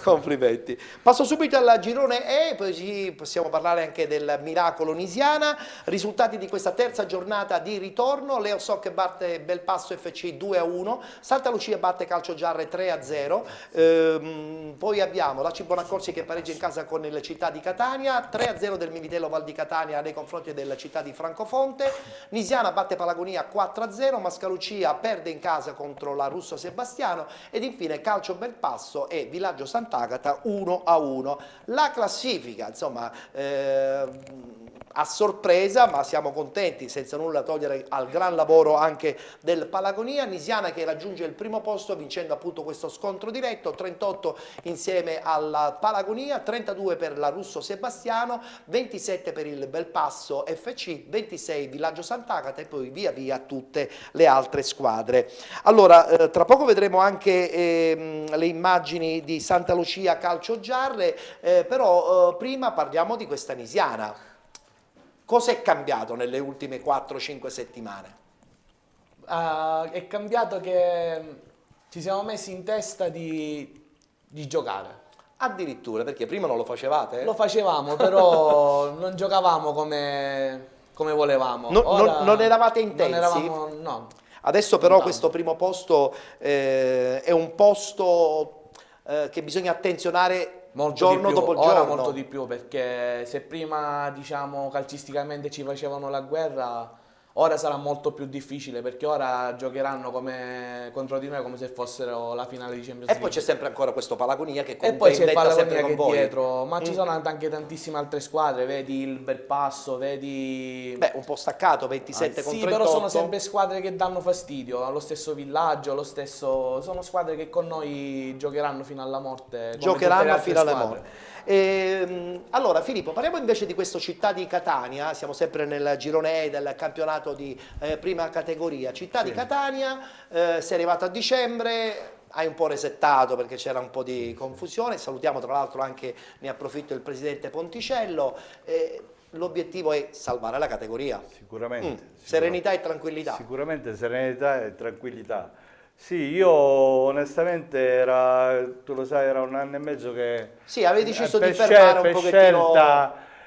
Complimenti. Passo subito al girone E, poi possiamo parlare anche del miracolo Nisiana. Risultati di questa terza giornata di ritorno: Leo Soc batte Belpasso FC 2-1, Santa Lucia batte Calcio Giarre 3-0. Poi abbiamo la Cibonaccorsi che pareggia in casa con il Città di Catania, 3-0 del Militello Val di Catania nei confronti della Città di Francofonte, Nisiana batte Palagonia 4-0, Mascalucia perde in casa contro la Russo Sebastiano ed infine Calcio Belpasso e Villaggio Sant'Agata 1-1. La classifica, insomma, a sorpresa, ma siamo contenti, senza nulla togliere al gran lavoro anche del Palagonia. Nisiana che raggiunge il primo posto vincendo appunto questo scontro diretto, 38 insieme alla Palagonia, 32 per la Russo Sebastiano, 27 per il Belpasso FC, 26 Villaggio Sant'Agata e poi via via tutte le altre squadre. Allora, tra poco vedremo anche le immagini di Santa Lucia Calcio Giarre, però prima parliamo di questa Nisiana. Cosa è cambiato nelle ultime 4-5 settimane? È cambiato che ci siamo messi in testa di giocare. Addirittura, perché prima non lo facevate? Lo facevamo, però non giocavamo come volevamo. Non eravate intensi? No. Adesso però questo primo posto è un posto che bisogna attenzionare giorno dopo giorno. Ora molto di più, perché se prima diciamo calcisticamente ci facevano la guerra, ora sarà molto più difficile, perché ora giocheranno contro di noi come se fossero la finale di Champions League. E poi c'è sempre ancora questo Palagonia che e poi c'è il sempre Palagonia con che voi. dietro, ma ci sono anche tantissime altre squadre, vedi il Belpasso, vedi... Beh, un po' staccato, 27 con 38. Sì, però sono sempre squadre che danno fastidio, lo stesso Villaggio, sono squadre che con noi giocheranno fino alla morte. Giocheranno fino alla morte. Allora Filippo, parliamo invece di questo Città di Catania, siamo sempre nel girone E del campionato di prima categoria. Città di Catania, sei arrivato a dicembre, hai un po' resettato perché c'era un po' di confusione, salutiamo tra l'altro anche, ne approfitto, il presidente Ponticello. L'obiettivo è salvare la categoria. Sicuramente. Serenità e tranquillità. Sicuramente serenità e tranquillità. Sì, io onestamente tu lo sai, era un anno e mezzo che... Sì, avevi deciso di fermare un pochettino...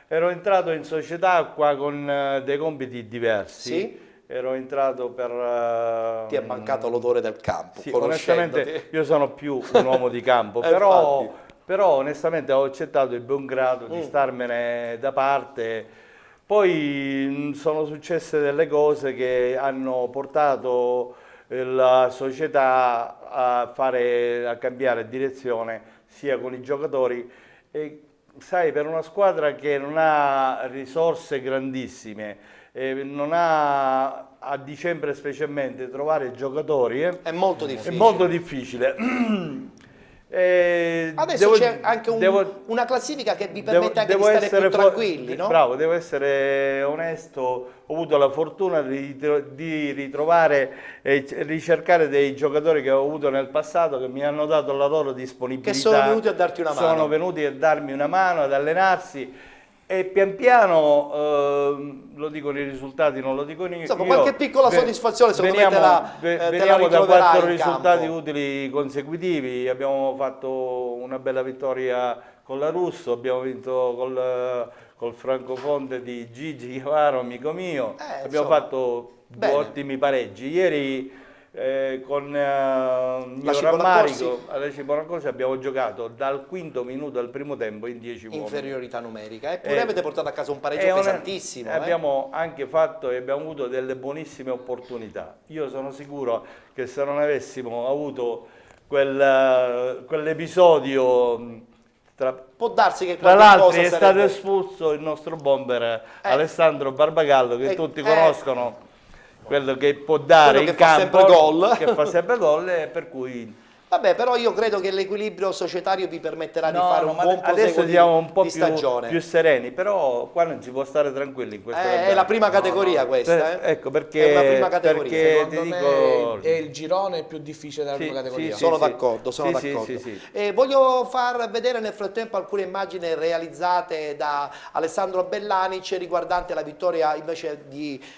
Ero entrato in società qua con dei compiti diversi. Sì? Ero entrato per... Ti è mancato l'odore del campo, sì, onestamente io sono più un uomo di campo, però onestamente ho accettato il buon grado di starmene da parte. Poi sono successe delle cose che hanno portato la società a cambiare direzione sia con i giocatori e sai, per una squadra che non ha risorse grandissime, non ha a dicembre specialmente trovare giocatori è molto difficile. È molto difficile. Adesso c'è anche una classifica che vi permette anche di stare più tranquilli, no? Bravo, devo essere onesto, ho avuto la fortuna di ritrovare e ricercare dei giocatori che ho avuto nel passato che mi hanno dato la loro disponibilità. Che sono venuti a darti una mano. Sono venuti a darmi una mano, ad allenarsi. E pian piano, lo dicono i risultati, non lo dico io. Insomma, qualche piccola soddisfazione secondo me veniamo da 4 risultati campo. utili consecutivi, abbiamo fatto una bella vittoria con la Russo, abbiamo vinto col Francofonte di Gigi Chiavaro, amico mio, abbiamo fatto due ottimi pareggi. Ieri con mio rammarico Alessi Bonaccorsi abbiamo giocato dal quinto minuto al primo tempo in 10 uomini. Inferiorità numerica, eppure avete portato a casa un pareggio pesantissimo. Abbiamo anche fatto e abbiamo avuto delle buonissime opportunità. Io sono sicuro che se non avessimo avuto quell'episodio, può darsi che tra l'altro è stato espulso il nostro bomber Alessandro Barbagallo, che tutti conoscono, quello che può dare in campo, che fa sempre gol, e per cui... Vabbè, però io credo che l'equilibrio societario vi permetterà di fare un buon adesso siamo un po' di stagione. più sereni, però qua non si può stare tranquilli in questo è la prima categoria questa, ecco perché è una prima categoria. Perché secondo me è il girone più difficile della prima categoria. Sono d'accordo, sono d'accordo. Voglio far vedere nel frattempo alcune immagini realizzate da Alessandro Bellanic riguardante la vittoria invece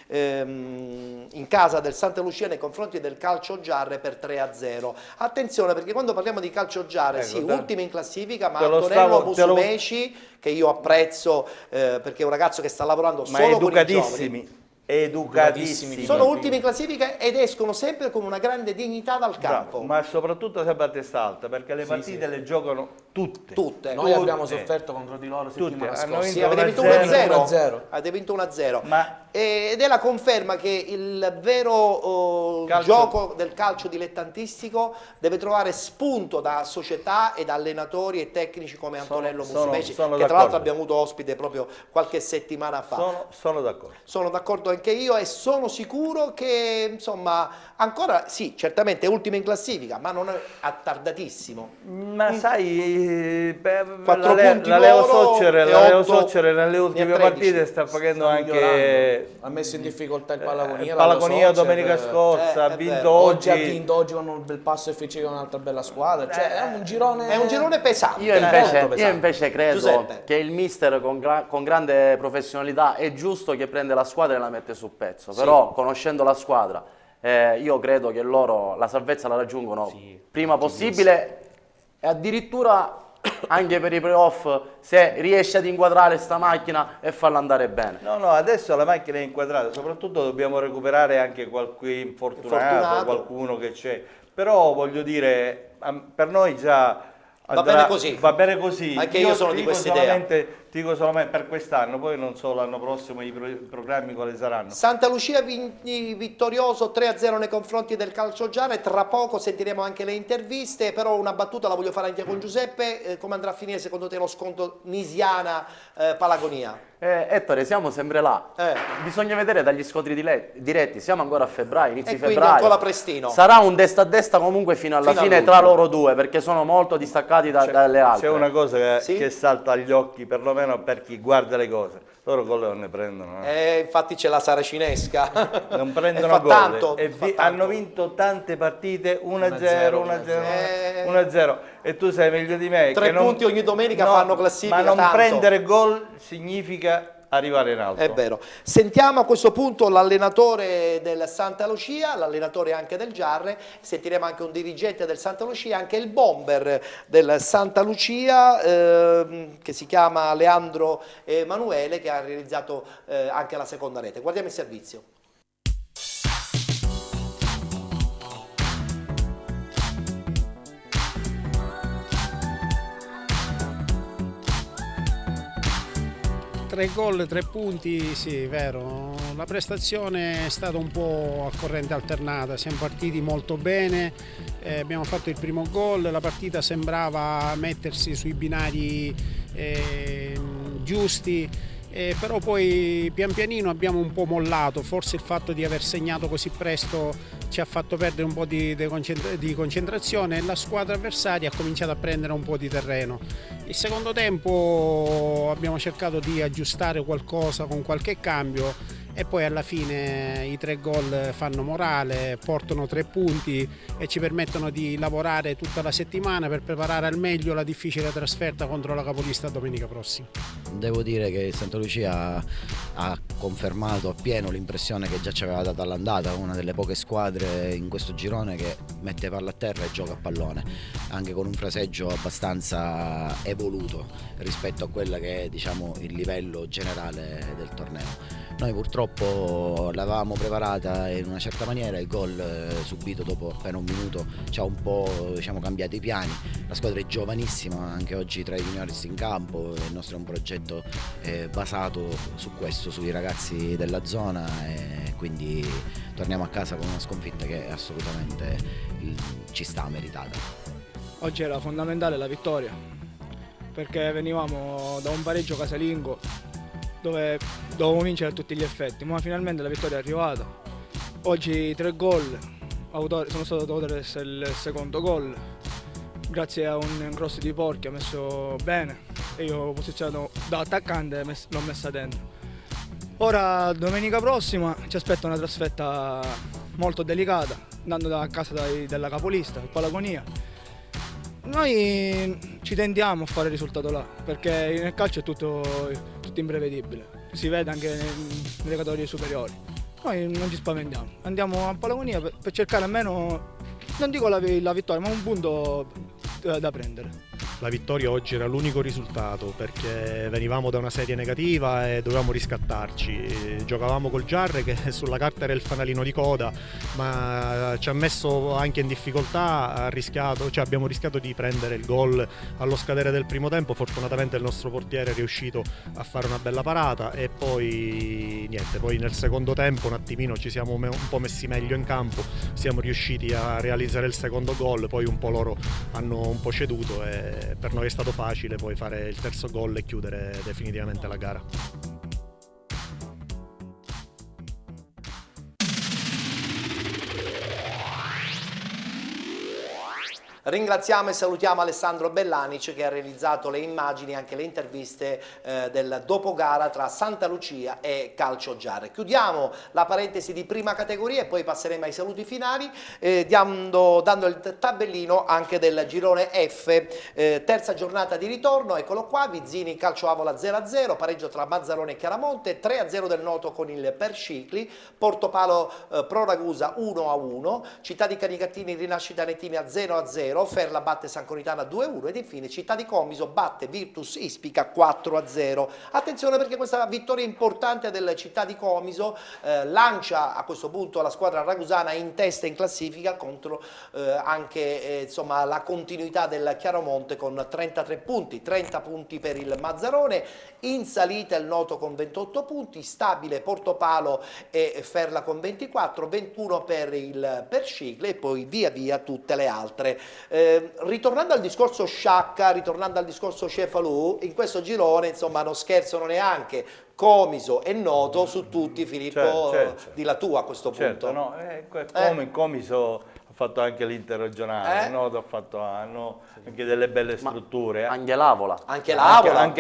in casa del Santa Lucia nei confronti del Calcio Giarre per 3-0. Attenzione, perché quando parliamo di Calcio Giarre, ultimi in classifica, ma Antonello Musumeci, che io apprezzo perché è un ragazzo che sta lavorando solo con i giovani. educatissimi. Sono ultimi in classifica ed escono sempre con una grande dignità dal campo. Ma soprattutto sempre a testa alta, perché le partite le giocano tutte. Noi abbiamo sofferto contro di loro settimana scorsa. Sì, avete vinto 1-0. Avete vinto 1-0. Ed è la conferma che il vero gioco del calcio dilettantistico deve trovare spunto da società ed allenatori e tecnici come Antonello Musumeci, che tra l'altro abbiamo avuto ospite proprio qualche settimana fa. Sono d'accordo. Sono d'accordo anche io e sono sicuro che insomma ancora sì, certamente è ultima in classifica, ma non è attardatissimo. Ma sai, la Leo Soccere nelle ultime partite sta facendo anche... Ha messo in difficoltà il Palagonia. Il Palagonia domenica scorsa, ha vinto oggi. Ha vinto oggi con un bel passo FC con un'altra bella squadra. Cioè, è un girone pesante. Io invece credo che il mister con grande professionalità è giusto che prende la squadra e la mette sul pezzo. Però conoscendo la squadra, io credo che loro la salvezza la raggiungono prima possibile e addirittura anche per i playoff, se riesce ad inquadrare sta macchina e farla andare bene. No, adesso la macchina è inquadrata, soprattutto dobbiamo recuperare anche qualche infortunato, qualcuno che c'è. Però voglio dire, per noi già andrà, va bene così. Anche io sono di questa idea. Dico solamente per quest'anno, poi non so l'anno prossimo i programmi quali saranno. Santa Lucia vittorioso 3-0 nei confronti del Calcioggiano e tra poco sentiremo anche le interviste, però una battuta la voglio fare anche con Giuseppe. Come andrà a finire secondo te lo scontro Nisiana-Palagonia? Ettore, siamo sempre là. Bisogna vedere dagli scontri diretti, siamo ancora a febbraio, inizi quindi febbraio. ancora prestino. Sarà un testa a testa comunque fino alla fine tra loro due, perché sono molto distaccati dalle altre. C'è una cosa che salta agli occhi, perlomeno per chi guarda le cose. Loro gol non ne prendono. Infatti c'è la saracinesca. Non prendono gol. Hanno vinto tante partite 1-0, 1-0. E tu sai meglio di me. 3 punti ogni domenica fanno classifica. Ma non prendere gol significa arrivare in alto. È vero. Sentiamo a questo punto l'allenatore del Santa Lucia, l'allenatore anche del Giarre, sentiremo anche un dirigente del Santa Lucia, anche il bomber del Santa Lucia che si chiama Leandro Emanuele, che ha realizzato anche la seconda rete. Guardiamo il servizio. Tre gol, 3 punti, sì, vero. La prestazione è stata un po' a corrente alternata, siamo partiti molto bene, abbiamo fatto il primo gol, la partita sembrava mettersi sui binari giusti, però poi pian pianino abbiamo un po' mollato, forse il fatto di aver segnato così presto ci ha fatto perdere un po' di concentrazione e la squadra avversaria ha cominciato a prendere un po' di terreno. Il secondo tempo abbiamo cercato di aggiustare qualcosa con qualche cambio e poi alla fine i 3 gol fanno morale, portano 3 punti e ci permettono di lavorare tutta la settimana per preparare al meglio la difficile trasferta contro la capolista domenica prossima. Devo dire che Santa Lucia ha confermato appieno l'impressione che già ci aveva dato all'andata, una delle poche squadre in questo girone che mette palla a terra e gioca a pallone, anche con un fraseggio abbastanza evoluto rispetto a quella che è, diciamo, il livello generale del torneo. Noi purtroppo l'avevamo preparata in una certa maniera, il gol subito dopo appena un minuto ci ha un po', diciamo, cambiato i piani. La squadra è giovanissima, anche oggi tra i juniores in campo, il nostro è un progetto basato su questo, sui ragazzi della zona e quindi torniamo a casa con una sconfitta che assolutamente ci sta meritata. Oggi era fondamentale la vittoria, perché venivamo da un pareggio casalingo dove dovevamo vincere a tutti gli effetti, ma finalmente la vittoria è arrivata. Oggi 3 gol, sono stato autore del secondo gol, grazie a un cross di Porchi ha messo bene e io ho posizionato da attaccante e l'ho messa dentro. Ora domenica prossima ci aspetta una trasferta molto delicata, andando a casa della capolista, il Palagonia. Noi ci tendiamo a fare il risultato là, perché nel calcio è tutto imprevedibile, si vede anche nelle categorie superiori. Noi non ci spaventiamo, andiamo a Palagonia per cercare almeno, non dico la vittoria, ma un punto da prendere. la vittoria oggi era l'unico risultato, perché venivamo da una serie negativa e dovevamo riscattarci. Giocavamo col Giarre che sulla carta era il fanalino di coda, ma ci ha messo anche in difficoltà, abbiamo rischiato di prendere il gol allo scadere del primo tempo. Fortunatamente il nostro portiere è riuscito a fare una bella parata e poi niente, poi nel secondo tempo un attimino ci siamo un po' messi meglio in campo, siamo riusciti a realizzare il secondo gol, poi un po' loro hanno un po' ceduto e per noi è stato facile poi fare il terzo gol e chiudere definitivamente la gara. Ringraziamo e salutiamo Alessandro Bellanic che ha realizzato le immagini e anche le interviste del dopogara tra Santa Lucia e Calcio Giarre. Chiudiamo la parentesi di prima categoria e poi passeremo ai saluti finali dando il tabellino anche del girone F, terza giornata di ritorno. Eccolo qua: Vizzini Calcio Avola 0-0, pareggio tra Mazzarone e Chiaramonte, 3-0 del Noto con il Perscicli, Portopalo Pro Ragusa 1-1, Città di Canicattini Rinascita Nettini a 0-0, Ferla batte San Conitana 2-1 ed infine Città di Comiso batte Virtus Ispica 4-0. Attenzione, perché questa vittoria importante del Città di Comiso lancia a questo punto la squadra ragusana in testa in classifica contro anche insomma, la continuità del Chiaramonte con 33 punti, 30 punti per il Mazzarone, in salita il Noto con 28 punti, stabile Portopalo e Ferla con 24, 21 per il Perscicli e poi via via tutte le altre. Ritornando al discorso Sciacca, ritornando al discorso Cefalù, in questo girone insomma non scherzano neanche Comiso e Noto su tutti. Filippo, certo. Di la tua a questo punto. No? Comiso ha fatto anche l'interregionale, Noto hanno anche delle belle strutture. Anche l'Avola. Anche l'Avola.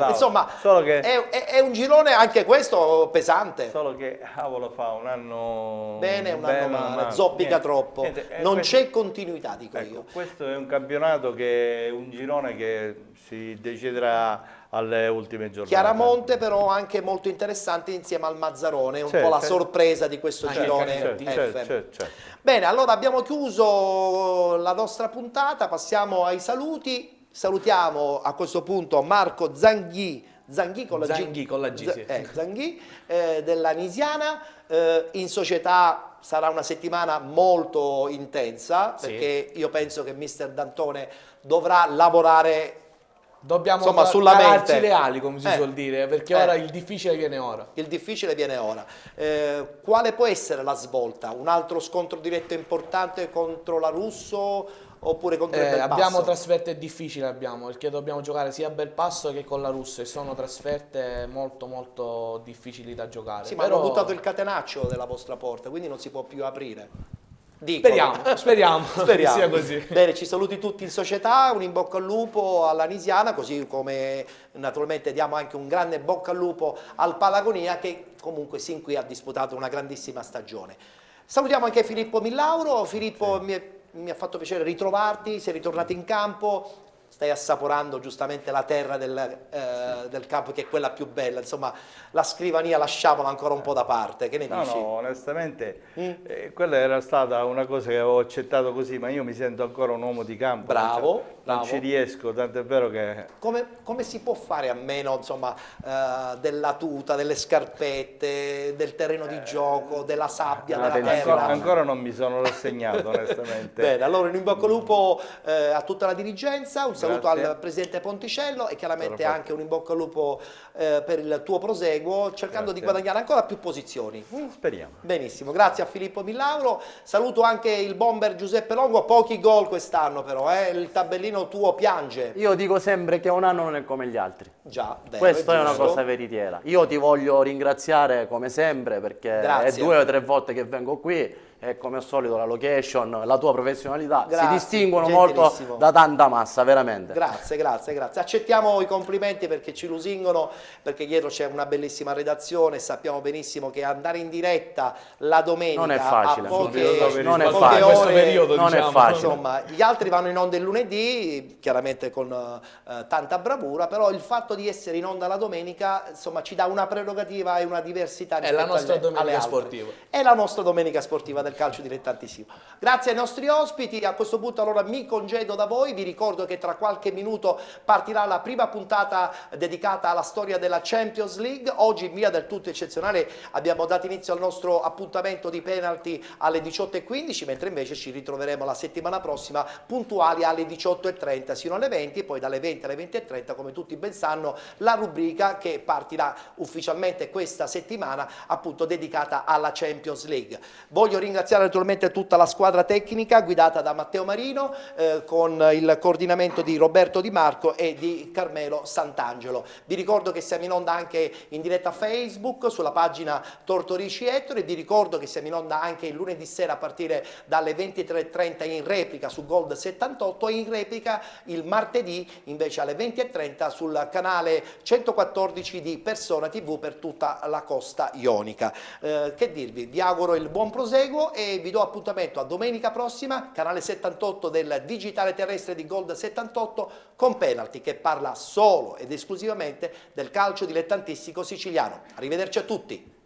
Insomma, solo che è un girone anche questo pesante. Solo che Avola fa un anno bene, un anno male, zoppica troppo. Non c'è continuità, dico io. Questo è un campionato che è un girone che si deciderà alle ultime giornate. Chiaramonte però anche molto interessante insieme al Mazzarone, un po' la sorpresa di questo girone. Bene, allora abbiamo chiuso la nostra puntata, passiamo ai saluti. Salutiamo a questo punto Marco Zanghi con la G, Zanghi della Nisiana. In società sarà una settimana molto intensa, perché io penso che mister D'Antone dovrà lavorare. Dobbiamo sulla calarci le ali, come si suol dire, perché ora il difficile viene ora. Il difficile viene ora. Quale può essere la svolta? Un altro scontro diretto importante contro la Russo oppure contro il Belpasso? Abbiamo trasferte difficili, perché dobbiamo giocare sia a Belpasso che con la Russo e sono trasferte molto molto difficili da giocare. Sì, ma hanno buttato il catenaccio della vostra porta, quindi non si può più aprire. Speriamo che sia così. Bene, ci saluti tutti in società, un in bocca al lupo alla Nisiana, così come naturalmente diamo anche un grande bocca al lupo al Palagonia, che comunque sin qui ha disputato una grandissima stagione. Salutiamo anche Filippo Millauro. Filippo, mi ha fatto piacere ritrovarti, sei ritornato in campo. Stai assaporando giustamente la terra del campo, che è quella più bella, insomma la scrivania lasciamola ancora un po' da parte, che ne dici? No, onestamente quella era stata una cosa che avevo accettato così, ma io mi sento ancora un uomo di campo. Bravo. Non ci riesco, tanto è vero che... Come si può fare a meno, insomma, della tuta, delle scarpette, del terreno di gioco, della sabbia, della terra? Ancora non mi sono rassegnato, onestamente. Bene, allora in bocca al lupo a tutta la dirigenza, un saluto al presidente Ponticello e chiaramente anche un in bocca al lupo per il tuo proseguo, cercando di guadagnare ancora più posizioni. Speriamo. Benissimo, grazie a Filippo Millauro. Saluto anche il bomber Giuseppe Longo, pochi gol quest'anno però, il tabellino tuo piange. Io dico sempre che un anno non è come gli altri. Già, vero, questo è una cosa veritiera. Io ti voglio ringraziare come sempre, perché è 2 o 3 volte che vengo qui e come al solito la location, la tua professionalità si distinguono molto da tanta massa, veramente. Grazie. Accettiamo i complimenti perché ci lusingono, perché dietro c'è una bellissima redazione, sappiamo benissimo che andare in diretta la domenica non è facile, a poche ore, non è facile. Insomma, gli altri vanno in onda il lunedì, chiaramente con tanta bravura, però il fatto di essere in onda la domenica, insomma, ci dà una prerogativa e una diversità rispetto alla nostra domenica sportiva. È la nostra domenica sportiva del calcio dilettantissimo. Grazie ai nostri ospiti, a questo punto allora mi congedo da voi, vi ricordo che tra qualche minuto partirà la prima puntata dedicata alla storia della Champions League. Oggi in via del tutto eccezionale abbiamo dato inizio al nostro appuntamento di penalty alle 18:15, mentre invece ci ritroveremo la settimana prossima puntuali alle 18:30 sino alle 20, e poi dalle 20 alle 20:30, come tutti ben sanno, la rubrica che partirà ufficialmente questa settimana, appunto dedicata alla Champions League. Voglio ringraziare naturalmente tutta la squadra tecnica guidata da Matteo Marino, con il coordinamento di Roberto Di Marco e di Carmelo Sant'Angelo. Vi ricordo che siamo in onda anche in diretta Facebook sulla pagina Tortorici Ettore, e vi ricordo che siamo in onda anche il lunedì sera a partire dalle 23:30 in replica su Gold 78 e in replica il martedì invece alle 20:30 sul canale 114 di Persona TV per tutta la costa ionica. Che dirvi, vi auguro il buon proseguo e vi do appuntamento a domenica prossima, canale 78 del digitale terrestre di Gold 78 con Penalty, che parla solo ed esclusivamente del calcio dilettantistico siciliano. Arrivederci a tutti.